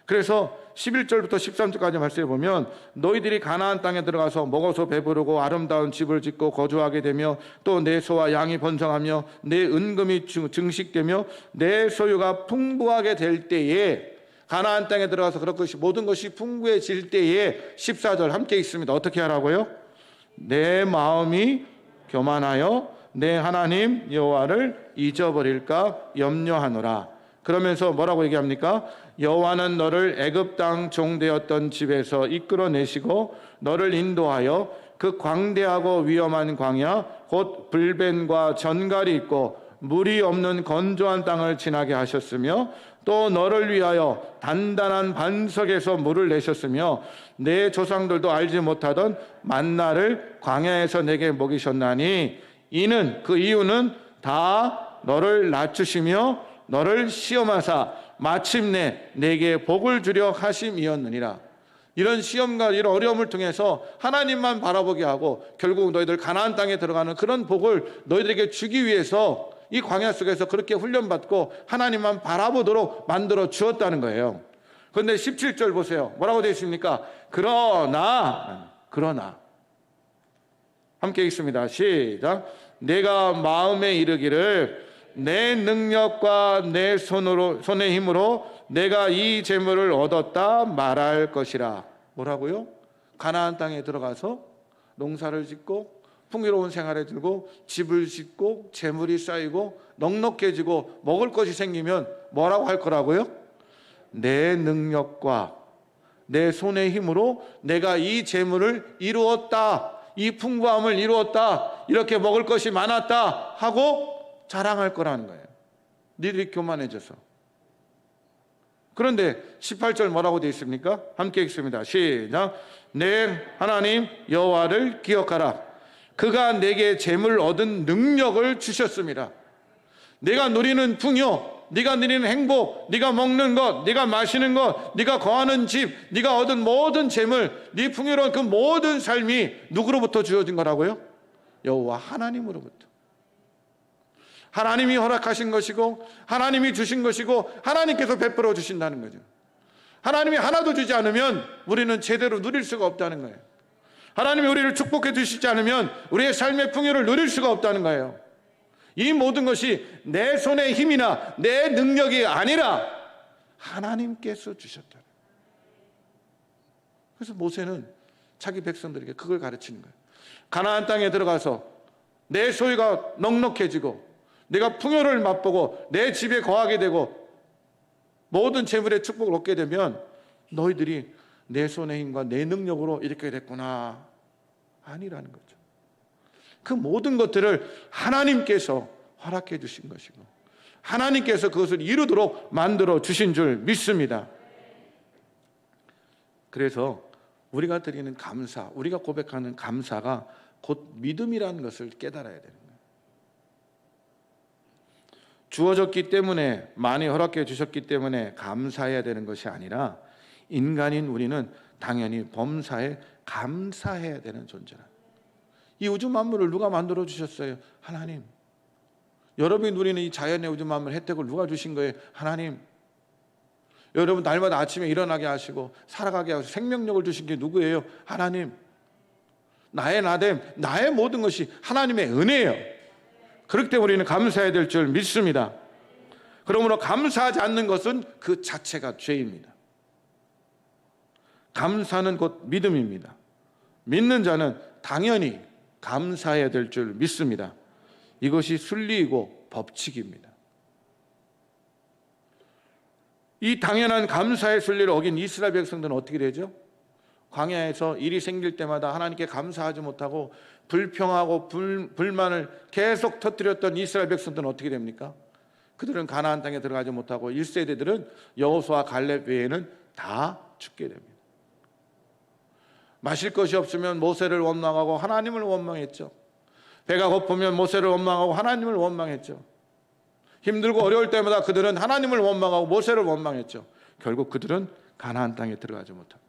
그래서 11절부터 13절까지 말씀해 보면 너희들이 가나안 땅에 들어가서 먹어서 배부르고 아름다운 집을 짓고 거주하게 되며 또 내 소와 양이 번성하며 내 은금이 증식되며 내 소유가 풍부하게 될 때에 가나안 땅에 들어가서 그런 것이 모든 것이 풍부해질 때에 14절 함께 있습니다. 어떻게 하라고요? 내 마음이 교만하여 내 하나님 여호와를 잊어버릴까 염려하노라. 그러면서 뭐라고 얘기합니까? 여호와는 너를 애굽 땅 종되었던 집에서 이끌어내시고 너를 인도하여 그 광대하고 위험한 광야 곧 불뱀과 전갈이 있고 물이 없는 건조한 땅을 지나게 하셨으며 또 너를 위하여 단단한 반석에서 물을 내셨으며 내 조상들도 알지 못하던 만나를 광야에서 내게 먹이셨나니 이는 그 이유는 다 너를 낮추시며 너를 시험하사 마침내 내게 복을 주려 하심이었느니라. 이런 시험과 이런 어려움을 통해서 하나님만 바라보게 하고 결국 너희들 가나안 땅에 들어가는 그런 복을 너희들에게 주기 위해서 이 광야 속에서 그렇게 훈련받고 하나님만 바라보도록 만들어 주었다는 거예요. 그런데 17절 보세요. 뭐라고 되어 있습니까? 그러나 함께 읽습니다. 시작. 내가 마음에 이르기를 내 능력과 내 손의 힘으로 내가 이 재물을 얻었다 말할 것이라. 뭐라고요? 가나안 땅에 들어가서 농사를 짓고 풍요로운 생활에 들고 집을 짓고 재물이 쌓이고 넉넉해지고 먹을 것이 생기면 뭐라고 할 거라고요? 내 능력과 내 손의 힘으로 내가 이 재물을 이루었다, 이 풍부함을 이루었다, 이렇게 먹을 것이 많았다 하고 자랑할 거라는 거예요. 니들이 교만해져서. 그런데 18절 뭐라고 되어 있습니까? 함께 읽습니다. 시작. 내 하나님 여호와를 기억하라. 그가 내게 재물 얻은 능력을 주셨습니다. 내가 누리는 풍요, 네가 누리는 행복, 네가 먹는 것, 네가 마시는 것, 네가 거하는 집, 네가 얻은 모든 재물, 네 풍요로운 그 모든 삶이 누구로부터 주어진 거라고요? 여호와 하나님으로부터. 하나님이 허락하신 것이고 하나님이 주신 것이고 하나님께서 베풀어 주신다는 거죠. 하나님이 하나도 주지 않으면 우리는 제대로 누릴 수가 없다는 거예요. 하나님이 우리를 축복해 주시지 않으면 우리의 삶의 풍요를 누릴 수가 없다는 거예요. 이 모든 것이 내 손의 힘이나 내 능력이 아니라 하나님께서 주셨다. 그래서 모세는 자기 백성들에게 그걸 가르치는 거예요. 가나안 땅에 들어가서 내 소유가 넉넉해지고 내가 풍요를 맛보고 내 집에 거하게 되고 모든 재물의 축복을 얻게 되면 너희들이 내 손의 힘과 내 능력으로 이렇게 됐구나. 아니라는 거죠. 그 모든 것들을 하나님께서 허락해 주신 것이고 하나님께서 그것을 이루도록 만들어 주신 줄 믿습니다. 그래서 우리가 드리는 감사, 우리가 고백하는 감사가 곧 믿음이라는 것을 깨달아야 되는 거예요. 주어졌기 때문에, 많이 허락해 주셨기 때문에 감사해야 되는 것이 아니라 인간인 우리는 당연히 범사에 감사해야 되는 존재라. 이 우주 만물을 누가 만들어 주셨어요? 하나님. 여러분이 누리는 이 자연의 우주 만물 혜택을 누가 주신 거예요? 하나님. 여러분 날마다 아침에 일어나게 하시고 살아가게 하시고 생명력을 주신 게 누구예요? 하나님. 나의 나됨, 나의 모든 것이 하나님의 은혜예요. 그렇기 때문에 우리는 감사해야 될 줄 믿습니다. 그러므로 감사하지 않는 것은 그 자체가 죄입니다. 감사는 곧 믿음입니다. 믿는 자는 당연히 감사해야 될 줄 믿습니다. 이것이 순리이고 법칙입니다. 이 당연한 감사의 순리를 어긴 이스라엘 백성들은 어떻게 되죠? 광야에서 일이 생길 때마다 하나님께 감사하지 못하고 불평하고 불만을 계속 터뜨렸던 이스라엘 백성들은 어떻게 됩니까? 그들은 가나안 땅에 들어가지 못하고 1세대들은 여호수아 갈렙 외에는 다 죽게 됩니다. 마실 것이 없으면 모세를 원망하고 하나님을 원망했죠. 배가 고프면 모세를 원망하고 하나님을 원망했죠. 힘들고 어려울 때마다 그들은 하나님을 원망하고 모세를 원망했죠. 결국 그들은 가나안 땅에 들어가지 못합니다.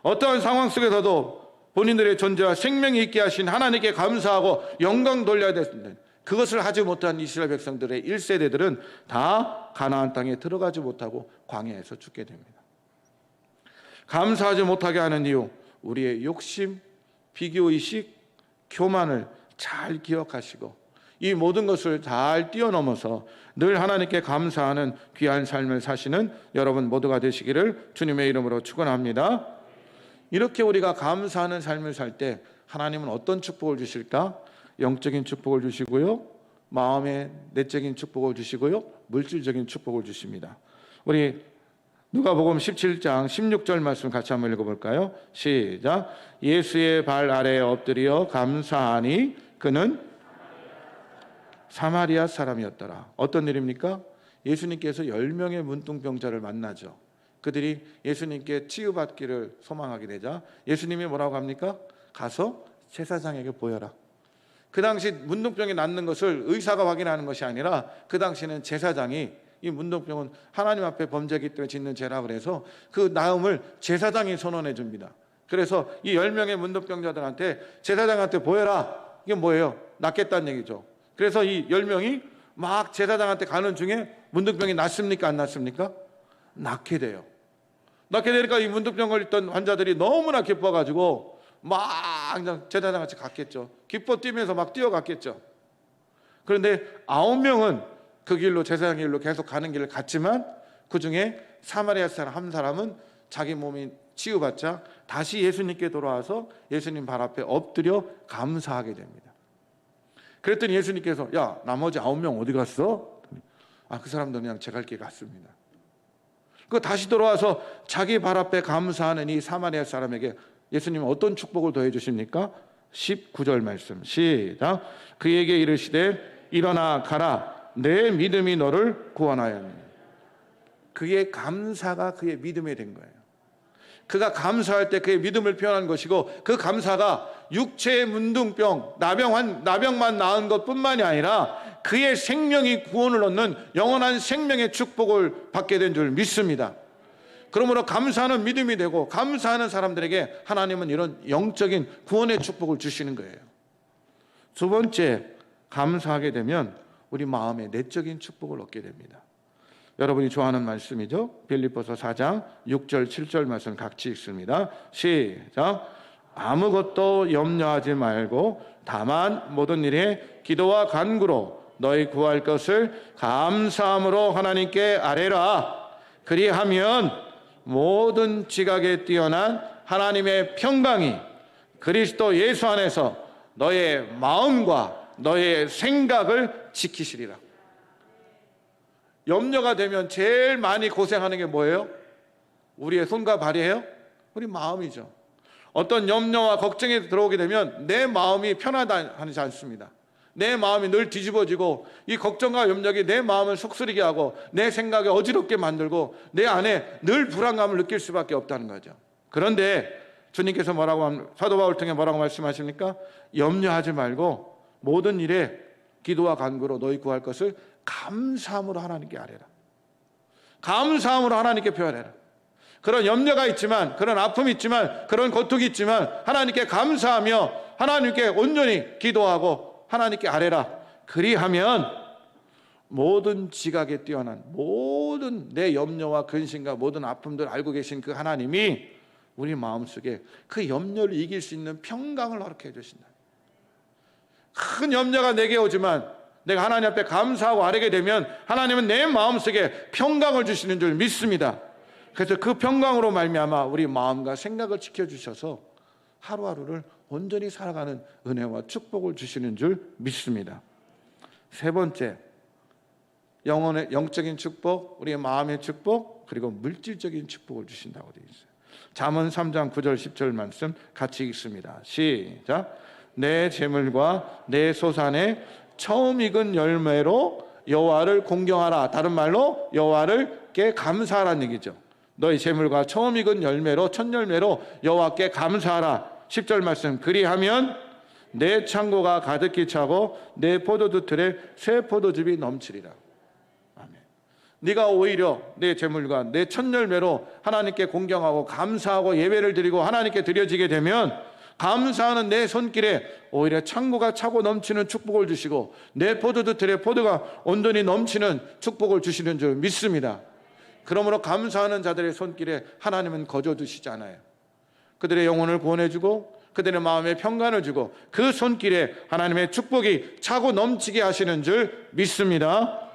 어떠한 상황 속에서도 본인들의 존재와 생명이 있게 하신 하나님께 감사하고 영광 돌려야 되는데 그것을 하지 못한 이스라엘 백성들의 1세대들은 다 가나안 땅에 들어가지 못하고 광야에서 죽게 됩니다. 감사하지 못하게 하는 이유, 우리의 욕심, 비교의식, 교만을 잘 기억하시고 이 모든 것을 잘 뛰어넘어서 늘 하나님께 감사하는 귀한 삶을 사시는 여러분 모두가 되시기를 주님의 이름으로 축원합니다. 이렇게 우리가 감사하는 삶을 살 때 하나님은 어떤 축복을 주실까? 영적인 축복을 주시고요, 마음의 내적인 축복을 주시고요, 물질적인 축복을 주십니다. 우리 누가복음 17장 16절 말씀 같이 한번 읽어볼까요? 시작. 예수의 발 아래에 엎드려 감사하니 그는 사마리아 사람이었더라. 어떤 일입니까? 예수님께서 10명의 문둥병자를 만나죠. 그들이 예수님께 치유받기를 소망하게 되자 예수님이 뭐라고 합니까? 가서 제사장에게 보여라. 그 당시 문둥병이 낫는 것을 의사가 확인하는 것이 아니라 그 당시는 제사장이, 이 문둥병은 하나님 앞에 범죄이기 때문에 짓는 죄라고 해서 그 나음을 제사장이 선언해 줍니다. 그래서 이 10명의 문둥병자들한테 제사장한테 보여라. 이게 뭐예요? 낫겠다는 얘기죠. 그래서 이 10명이 막 제사장한테 가는 중에 문둥병이 낫습니까? 안 낫습니까? 낫게 돼요. 낫게 되니까 이 문둥병 걸렸던 환자들이 너무나 기뻐가지고 막 그냥 제사장같이 갔겠죠. 기뻐 뛰면서 막 뛰어갔겠죠. 그런데 9명은 그 길로, 제사장 길로 계속 가는 길을 갔지만 그 중에 사마리아 사람 한 사람은 자기 몸이 치유받자 다시 예수님께 돌아와서 예수님 발 앞에 엎드려 감사하게 됩니다. 그랬더니 예수님께서 야, 나머지 9명 어디 갔어? 그 사람들은 그냥 제 갈 길 갔습니다. 그 다시 돌아와서 자기 발 앞에 감사하는 이 사마리아 사람에게 예수님은 어떤 축복을 더해 주십니까? 19절 말씀 시작. 그에게 이르시되 일어나 가라, 내 믿음이 너를 구원하였느니라. 그의 감사가 그의 믿음이 된 거예요. 그가 감사할 때 그의 믿음을 표현한 것이고 그 감사가 육체의 문둥병, 나병만 나은 것뿐만이 아니라 그의 생명이 구원을 얻는 영원한 생명의 축복을 받게 된 줄 믿습니다. 그러므로 감사하는 믿음이 되고 감사하는 사람들에게 하나님은 이런 영적인 구원의 축복을 주시는 거예요. 두 번째, 감사하게 되면 우리 마음에 내적인 축복을 얻게 됩니다. 여러분이 좋아하는 말씀이죠. 빌립보서 4장 6절 7절 말씀 같이 읽습니다. 시작. 아무것도 염려하지 말고 다만 모든 일에 기도와 간구로 너희 구할 것을 감사함으로 하나님께 아뢰라. 그리하면 모든 지각에 뛰어난 하나님의 평강이 그리스도 예수 안에서 너의 마음과 너의 생각을 지키시리라. 염려가 되면 제일 많이 고생하는 게 뭐예요? 우리의 손과 발이에요? 우리 마음이죠. 어떤 염려와 걱정이 들어오게 되면 내 마음이 편하지 않습니다. 내 마음이 늘 뒤집어지고 이 걱정과 염려가 내 마음을 속쓰리게 하고 내 생각에 어지럽게 만들고 내 안에 늘 불안감을 느낄 수밖에 없다는 거죠. 그런데 주님께서 사도 바울 통해 뭐라고 말씀하십니까? 염려하지 말고 모든 일에 기도와 간구로 너희 구할 것을 감사함으로 하나님께 아뢰라. 감사함으로 하나님께 표현해라. 그런 염려가 있지만, 그런 아픔이 있지만, 그런 고통이 있지만 하나님께 감사하며 하나님께 온전히 기도하고 하나님께 아뢰라. 그리하면 모든 지각에 뛰어난 모든 내 염려와 근심과 모든 아픔들 알고 계신 그 하나님이 우리 마음속에 그 염려를 이길 수 있는 평강을 허락해 주신다. 큰 염려가 내게 오지만 내가 하나님 앞에 감사하고 아뢰게 되면 하나님은 내 마음속에 평강을 주시는 줄 믿습니다. 그래서 그 평강으로 말미암아 우리 마음과 생각을 지켜주셔서 하루하루를 온전히 살아가는 은혜와 축복을 주시는 줄 믿습니다. 세 번째, 영혼의 영적인 축복, 우리의 마음의 축복, 그리고 물질적인 축복을 주신다고 되어 있어요. 잠언 3장 9절 10절 말씀 같이 읽습니다. 시작. 내 재물과 내 소산의 처음 익은 열매로 여호와를 공경하라. 다른 말로 여호와께 감사하라는 얘기죠. 너희 재물과 처음 익은 열매로 첫 열매로 여호와께 감사하라. 10절 말씀. 그리하면 내 창고가 가득히 차고 내 포도주 틀에 새 포도즙이 넘치리라. 아멘. 네가 오히려 내 재물과 내 첫 열매로 하나님께 공경하고 감사하고 예배를 드리고 하나님께 드려지게 되면 감사하는 내 손길에 오히려 창고가 차고 넘치는 축복을 주시고 내 포도주 틀에 포도가 온전히 넘치는 축복을 주시는 줄 믿습니다. 그러므로 감사하는 자들의 손길에 하나님은 거저두시지 않아요. 그들의 영혼을 구원해주고 그들의 마음에 평강을 주고 그 손길에 하나님의 축복이 차고 넘치게 하시는 줄 믿습니다.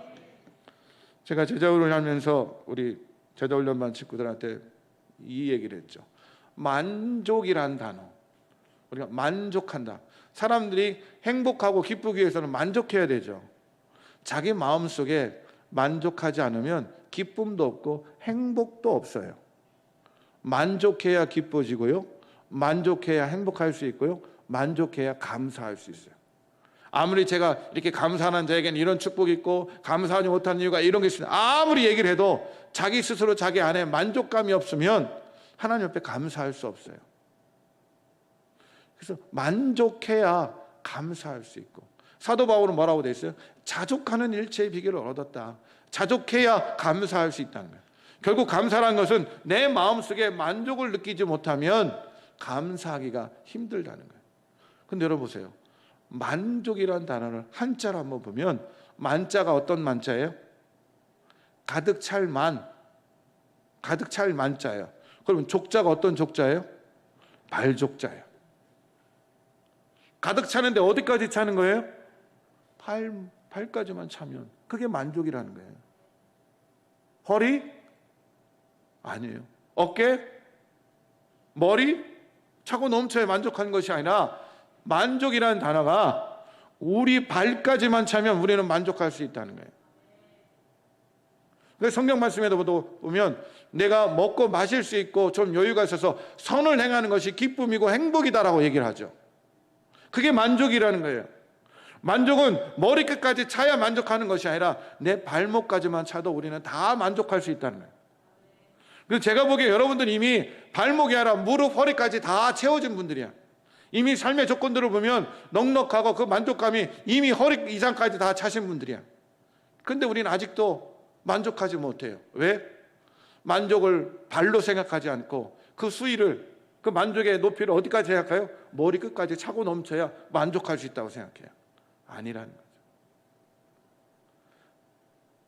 제가 제자훈련을 하면서 우리 제자훈련반 친구들한테 이 얘기를 했죠. 만족이란 단어. 우리가 만족한다. 사람들이 행복하고 기쁘기 위해서는 만족해야 되죠. 자기 마음속에 만족하지 않으면 기쁨도 없고 행복도 없어요. 만족해야 기뻐지고요. 만족해야 행복할 수 있고요. 만족해야 감사할 수 있어요. 아무리 제가 이렇게 감사하는 자에게는 이런 축복이 있고 감사하지 못하는 이유가 이런 게 있습니다. 아무리 얘기를 해도 자기 스스로 자기 안에 만족감이 없으면 하나님 앞에 감사할 수 없어요. 그래서 만족해야 감사할 수 있고 사도 바울은 뭐라고 돼 있어요? 자족하는 일체의 비결을 얻었다. 자족해야 감사할 수 있다는 거예요. 결국 감사라는 것은 내 마음속에 만족을 느끼지 못하면 감사하기가 힘들다는 거예요. 근데 여러분 보세요. 만족이라는 단어를 한자로 한번 보면 만자가 어떤 만자예요? 가득 찰 만자예요. 그러면 족자가 어떤 족자예요? 발족자예요. 가득 차는데 어디까지 차는 거예요? 발까지만 차면 그게 만족이라는 거예요. 허리? 아니에요. 어깨? 머리? 차고 넘쳐야 만족하는 것이 아니라 만족이라는 단어가 우리 발까지만 차면 우리는 만족할 수 있다는 거예요. 그래서 성경 말씀에도 보면 내가 먹고 마실 수 있고 좀 여유가 있어서 선을 행하는 것이 기쁨이고 행복이다라고 얘기를 하죠. 그게 만족이라는 거예요. 만족은 머리끝까지 차야 만족하는 것이 아니라 내 발목까지만 차도 우리는 다 만족할 수 있다는 거예요. 그래서 제가 보기에 여러분들은 이미 발목이 아니라 무릎, 허리까지 다 채워진 분들이야. 이미 삶의 조건들을 보면 넉넉하고 그 만족감이 이미 허리 이상까지 다 차신 분들이야. 그런데 우리는 아직도 만족하지 못해요. 왜? 만족을 발로 생각하지 않고 그 수위를, 그 만족의 높이를 어디까지 생각해요? 머리 끝까지 차고 넘쳐야 만족할 수 있다고 생각해요. 아니라는 거죠.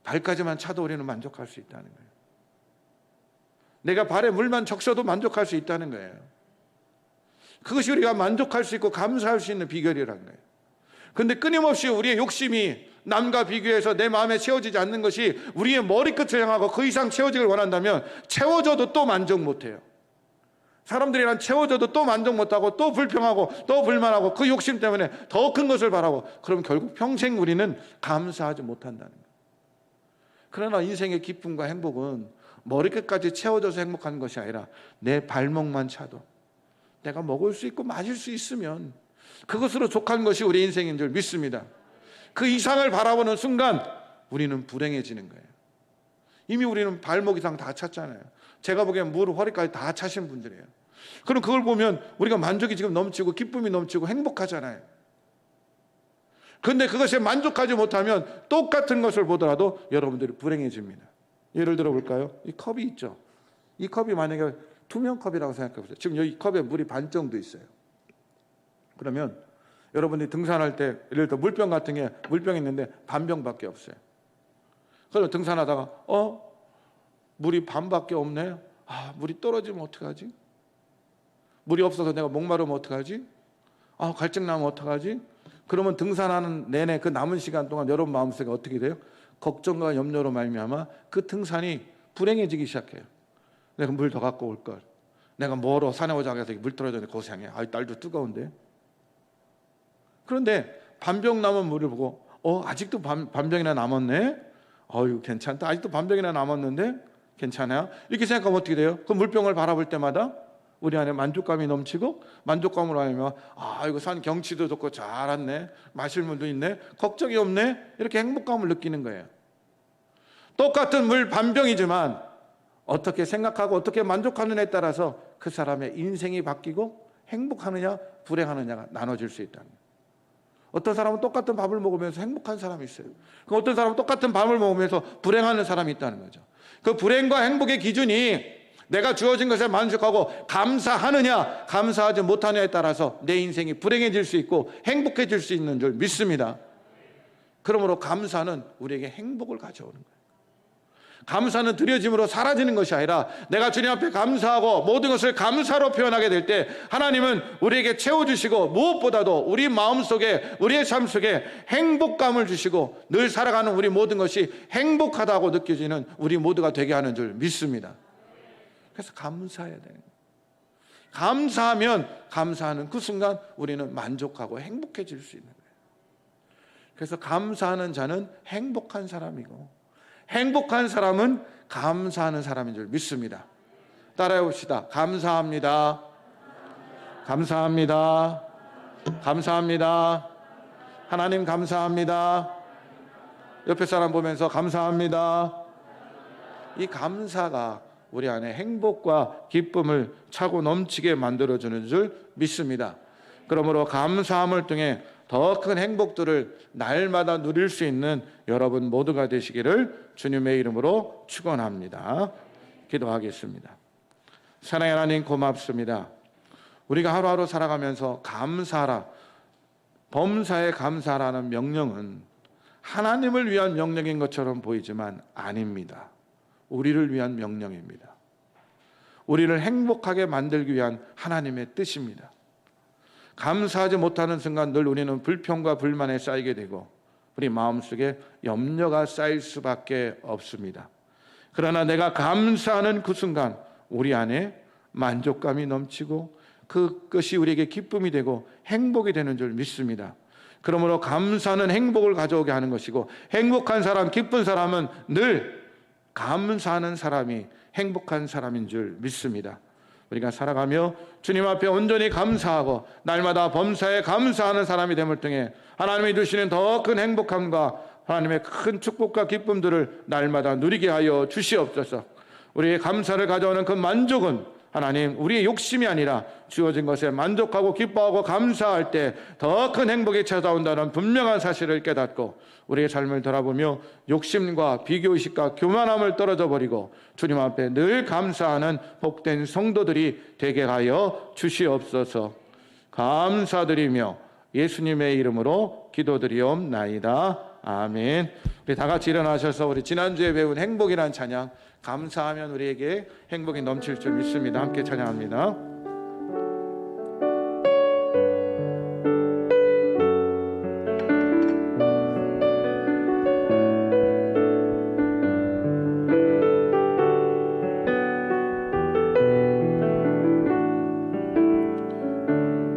발까지만 차도 우리는 만족할 수 있다는 거예요. 내가 발에 물만 적셔도 만족할 수 있다는 거예요. 그것이 우리가 만족할 수 있고 감사할 수 있는 비결이라는 거예요. 그런데 끊임없이 우리의 욕심이 남과 비교해서 내 마음에 채워지지 않는 것이 우리의 머리끝을 향하고 그 이상 채워지길 원한다면 채워져도 또 만족 못해요. 사람들이란 채워져도 또 만족 못하고 또 불평하고 또 불만하고 그 욕심 때문에 더 큰 것을 바라고, 그럼 결국 평생 우리는 감사하지 못한다는 거예요. 그러나 인생의 기쁨과 행복은 머리끝까지 채워져서 행복한 것이 아니라 내 발목만 차도 내가 먹을 수 있고 마실 수 있으면 그것으로 족한 것이 우리 인생인 줄 믿습니다. 그 이상을 바라보는 순간 우리는 불행해지는 거예요. 이미 우리는 발목 이상 다 찼잖아요. 제가 보기엔 무릎 허리까지 다 차신 분들이에요. 그럼 그걸 보면 우리가 만족이 지금 넘치고 기쁨이 넘치고 행복하잖아요. 그런데 그것에 만족하지 못하면 똑같은 것을 보더라도 여러분들이 불행해집니다. 예를 들어 볼까요? 이 컵이 있죠. 이 컵이 만약에 투명 컵이라고 생각해 보세요. 지금 여기 컵에 물이 반 정도 있어요. 그러면 여러분들이 등산할 때 예를 들어 물병 같은 게 물병이 있는데 반병밖에 없어요. 그래서 등산하다가 물이 반밖에 없네. 물이 떨어지면 어떡하지? 물이 없어서 내가 목마르면 어떡하지? 갈증 나면 어떡하지? 그러면 등산하는 내내 그 남은 시간 동안 여러분 마음속에 어떻게 돼요? 걱정과 염려로 말미암아 그 등산이 불행해지기 시작해요. 내가 물 더 갖고 올 걸. 내가 멀어 산에 오자고 해서 물 떨어졌는데 고생해. 날도 뜨거운데. 그런데 반병 남은 물을 보고 아직도 반병이나 남았네. 괜찮다. 아직도 반병이나 남았는데 괜찮아요. 이렇게 생각하면 어떻게 돼요? 그 물병을 바라볼 때마다 우리 안에 만족감이 넘치고, 만족감으로 하면 이거 산 경치도 좋고 잘 왔네, 마실 물도 있네, 걱정이 없네, 이렇게 행복감을 느끼는 거예요. 똑같은 물 반병이지만 어떻게 생각하고 어떻게 만족하느냐에 따라서 그 사람의 인생이 바뀌고 행복하느냐 불행하느냐가 나눠질 수 있다는 거예요. 어떤 사람은 똑같은 밥을 먹으면서 행복한 사람이 있어요. 어떤 사람은 똑같은 밥을 먹으면서 불행하는 사람이 있다는 거죠. 그 불행과 행복의 기준이 내가 주어진 것에 만족하고 감사하느냐 감사하지 못하느냐에 따라서 내 인생이 불행해질 수 있고 행복해질 수 있는 줄 믿습니다. 그러므로 감사는 우리에게 행복을 가져오는 거예요. 감사는 드려짐으로 사라지는 것이 아니라 내가 주님 앞에 감사하고 모든 것을 감사로 표현하게 될 때 하나님은 우리에게 채워주시고 무엇보다도 우리 마음속에 우리의 삶 속에 행복감을 주시고 늘 살아가는 우리 모든 것이 행복하다고 느껴지는 우리 모두가 되게 하는 줄 믿습니다. 그래서 감사해야 되는 거예요. 감사하면 감사하는 그 순간 우리는 만족하고 행복해질 수 있는 거예요. 그래서 감사하는 자는 행복한 사람이고 행복한 사람은 감사하는 사람인 줄 믿습니다. 따라해 봅시다. 감사합니다. 감사합니다. 감사합니다. 하나님 감사합니다. 옆에 사람 보면서 감사합니다. 이 감사가 우리 안에 행복과 기쁨을 차고 넘치게 만들어주는 줄 믿습니다. 그러므로 감사함을 통해 더 큰 행복들을 날마다 누릴 수 있는 여러분 모두가 되시기를 주님의 이름으로 축원합니다. 기도하겠습니다. 사랑의 하나님 고맙습니다. 우리가 하루하루 살아가면서 감사하라, 범사에 감사하라는 명령은 하나님을 위한 명령인 것처럼 보이지만 아닙니다. 우리를 위한 명령입니다. 우리를 행복하게 만들기 위한 하나님의 뜻입니다. 감사하지 못하는 순간 늘 우리는 불평과 불만에 쌓이게 되고 우리 마음속에 염려가 쌓일 수밖에 없습니다. 그러나 내가 감사하는 그 순간 우리 안에 만족감이 넘치고 그것이 우리에게 기쁨이 되고 행복이 되는 줄 믿습니다. 그러므로 감사는 행복을 가져오게 하는 것이고 행복한 사람, 기쁜 사람은 늘 감사하는 사람이 행복한 사람인 줄 믿습니다. 우리가 살아가며 주님 앞에 온전히 감사하고 날마다 범사에 감사하는 사람이 됨을 통해 하나님이 주시는 더 큰 행복함과 하나님의 큰 축복과 기쁨들을 날마다 누리게 하여 주시옵소서. 우리의 감사를 가져오는 그 만족은 하나님 우리의 욕심이 아니라 주어진 것에 만족하고 기뻐하고 감사할 때 더 큰 행복이 찾아온다는 분명한 사실을 깨닫고 우리의 삶을 돌아보며 욕심과 비교의식과 교만함을 떨어져 버리고 주님 앞에 늘 감사하는 복된 성도들이 되게 하여 주시옵소서. 감사드리며 예수님의 이름으로 기도드리옵나이다. 아멘. 우리 다 같이 일어나셔서 우리 지난주에 배운 행복이라는 찬양 감사하면 우리에게 행복이 넘칠 줄 믿습니다. 함께 찬양합니다.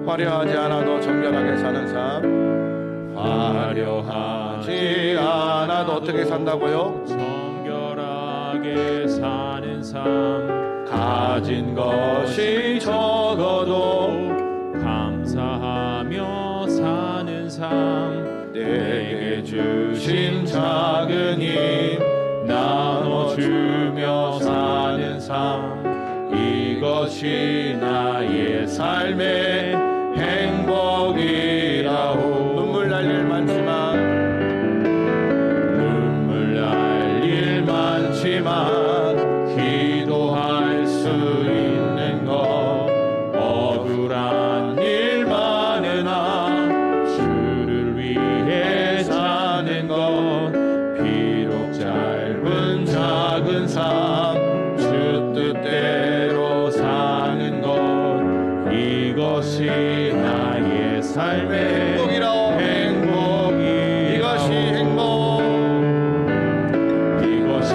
화려하지 않아도 정결하게 사는 삶, 화려하지 않아도 어떻게 산다고요? 정결하게 사는 삶, 가진 것이 적어도 감사하며 사는 삶, 내게 주신 작은 힘 나눠주며 사는 삶, 이것이 나의 삶의 행복이라오. 눈물 날 일 많지만 기도할 수 있는 것, 억울한 일 많으나 주를 위해 사는 것, 비록 짧은 작은 삶 주 뜻대로 사는 것, 이것이 나의 삶의 행복이라오. 이것이 행복, 이것이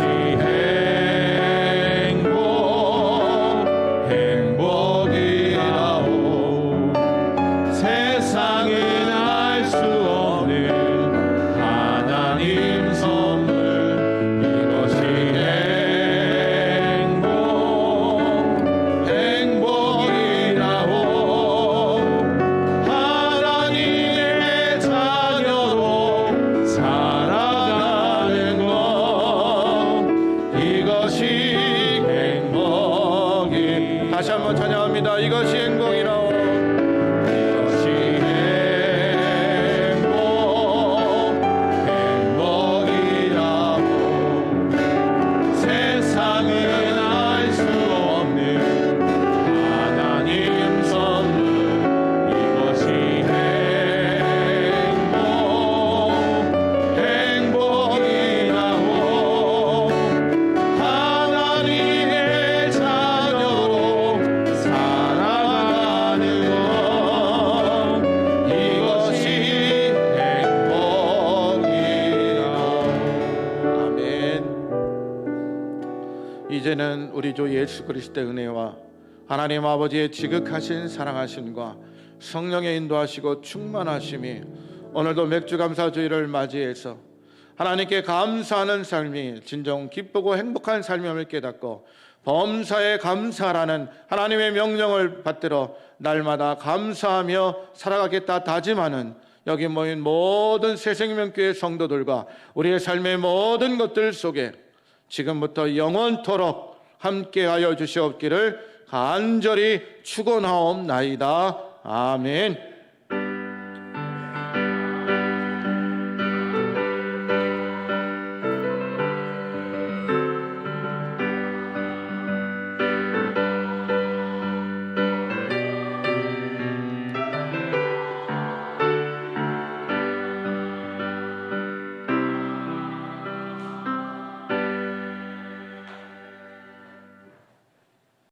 행복이라오. 세상은 알 수 없는 하나님 선물, 이것이 행복이라오. 하나님의 자녀로 살아가는 것, 이것이 행복이. 다시 한번 찬양합니다. 이것이 행복이라오. 이것이 행복이라오. 세상은 알 수 없는 하나님 선물, 이것이 행복이라오. 하나님의 자녀로 살아가는 것, 이것이 행복이라오. 아멘. 이제는 우리 주 예수 그리스도의 은혜와 하나님 아버지의 지극하신 사랑하심과 성령의 인도하시고 충만하심이 오늘도 맥주감사주의를 맞이해서 하나님께 감사하는 삶이 진정 기쁘고 행복한 삶임을 깨닫고 범사에 감사라는 하나님의 명령을 받들어 날마다 감사하며 살아가겠다 다짐하는 여기 모인 모든 새생명교회 성도들과 우리의 삶의 모든 것들 속에 지금부터 영원토록 함께하여 주시옵기를 간절히 축원하옵나이다. 아멘.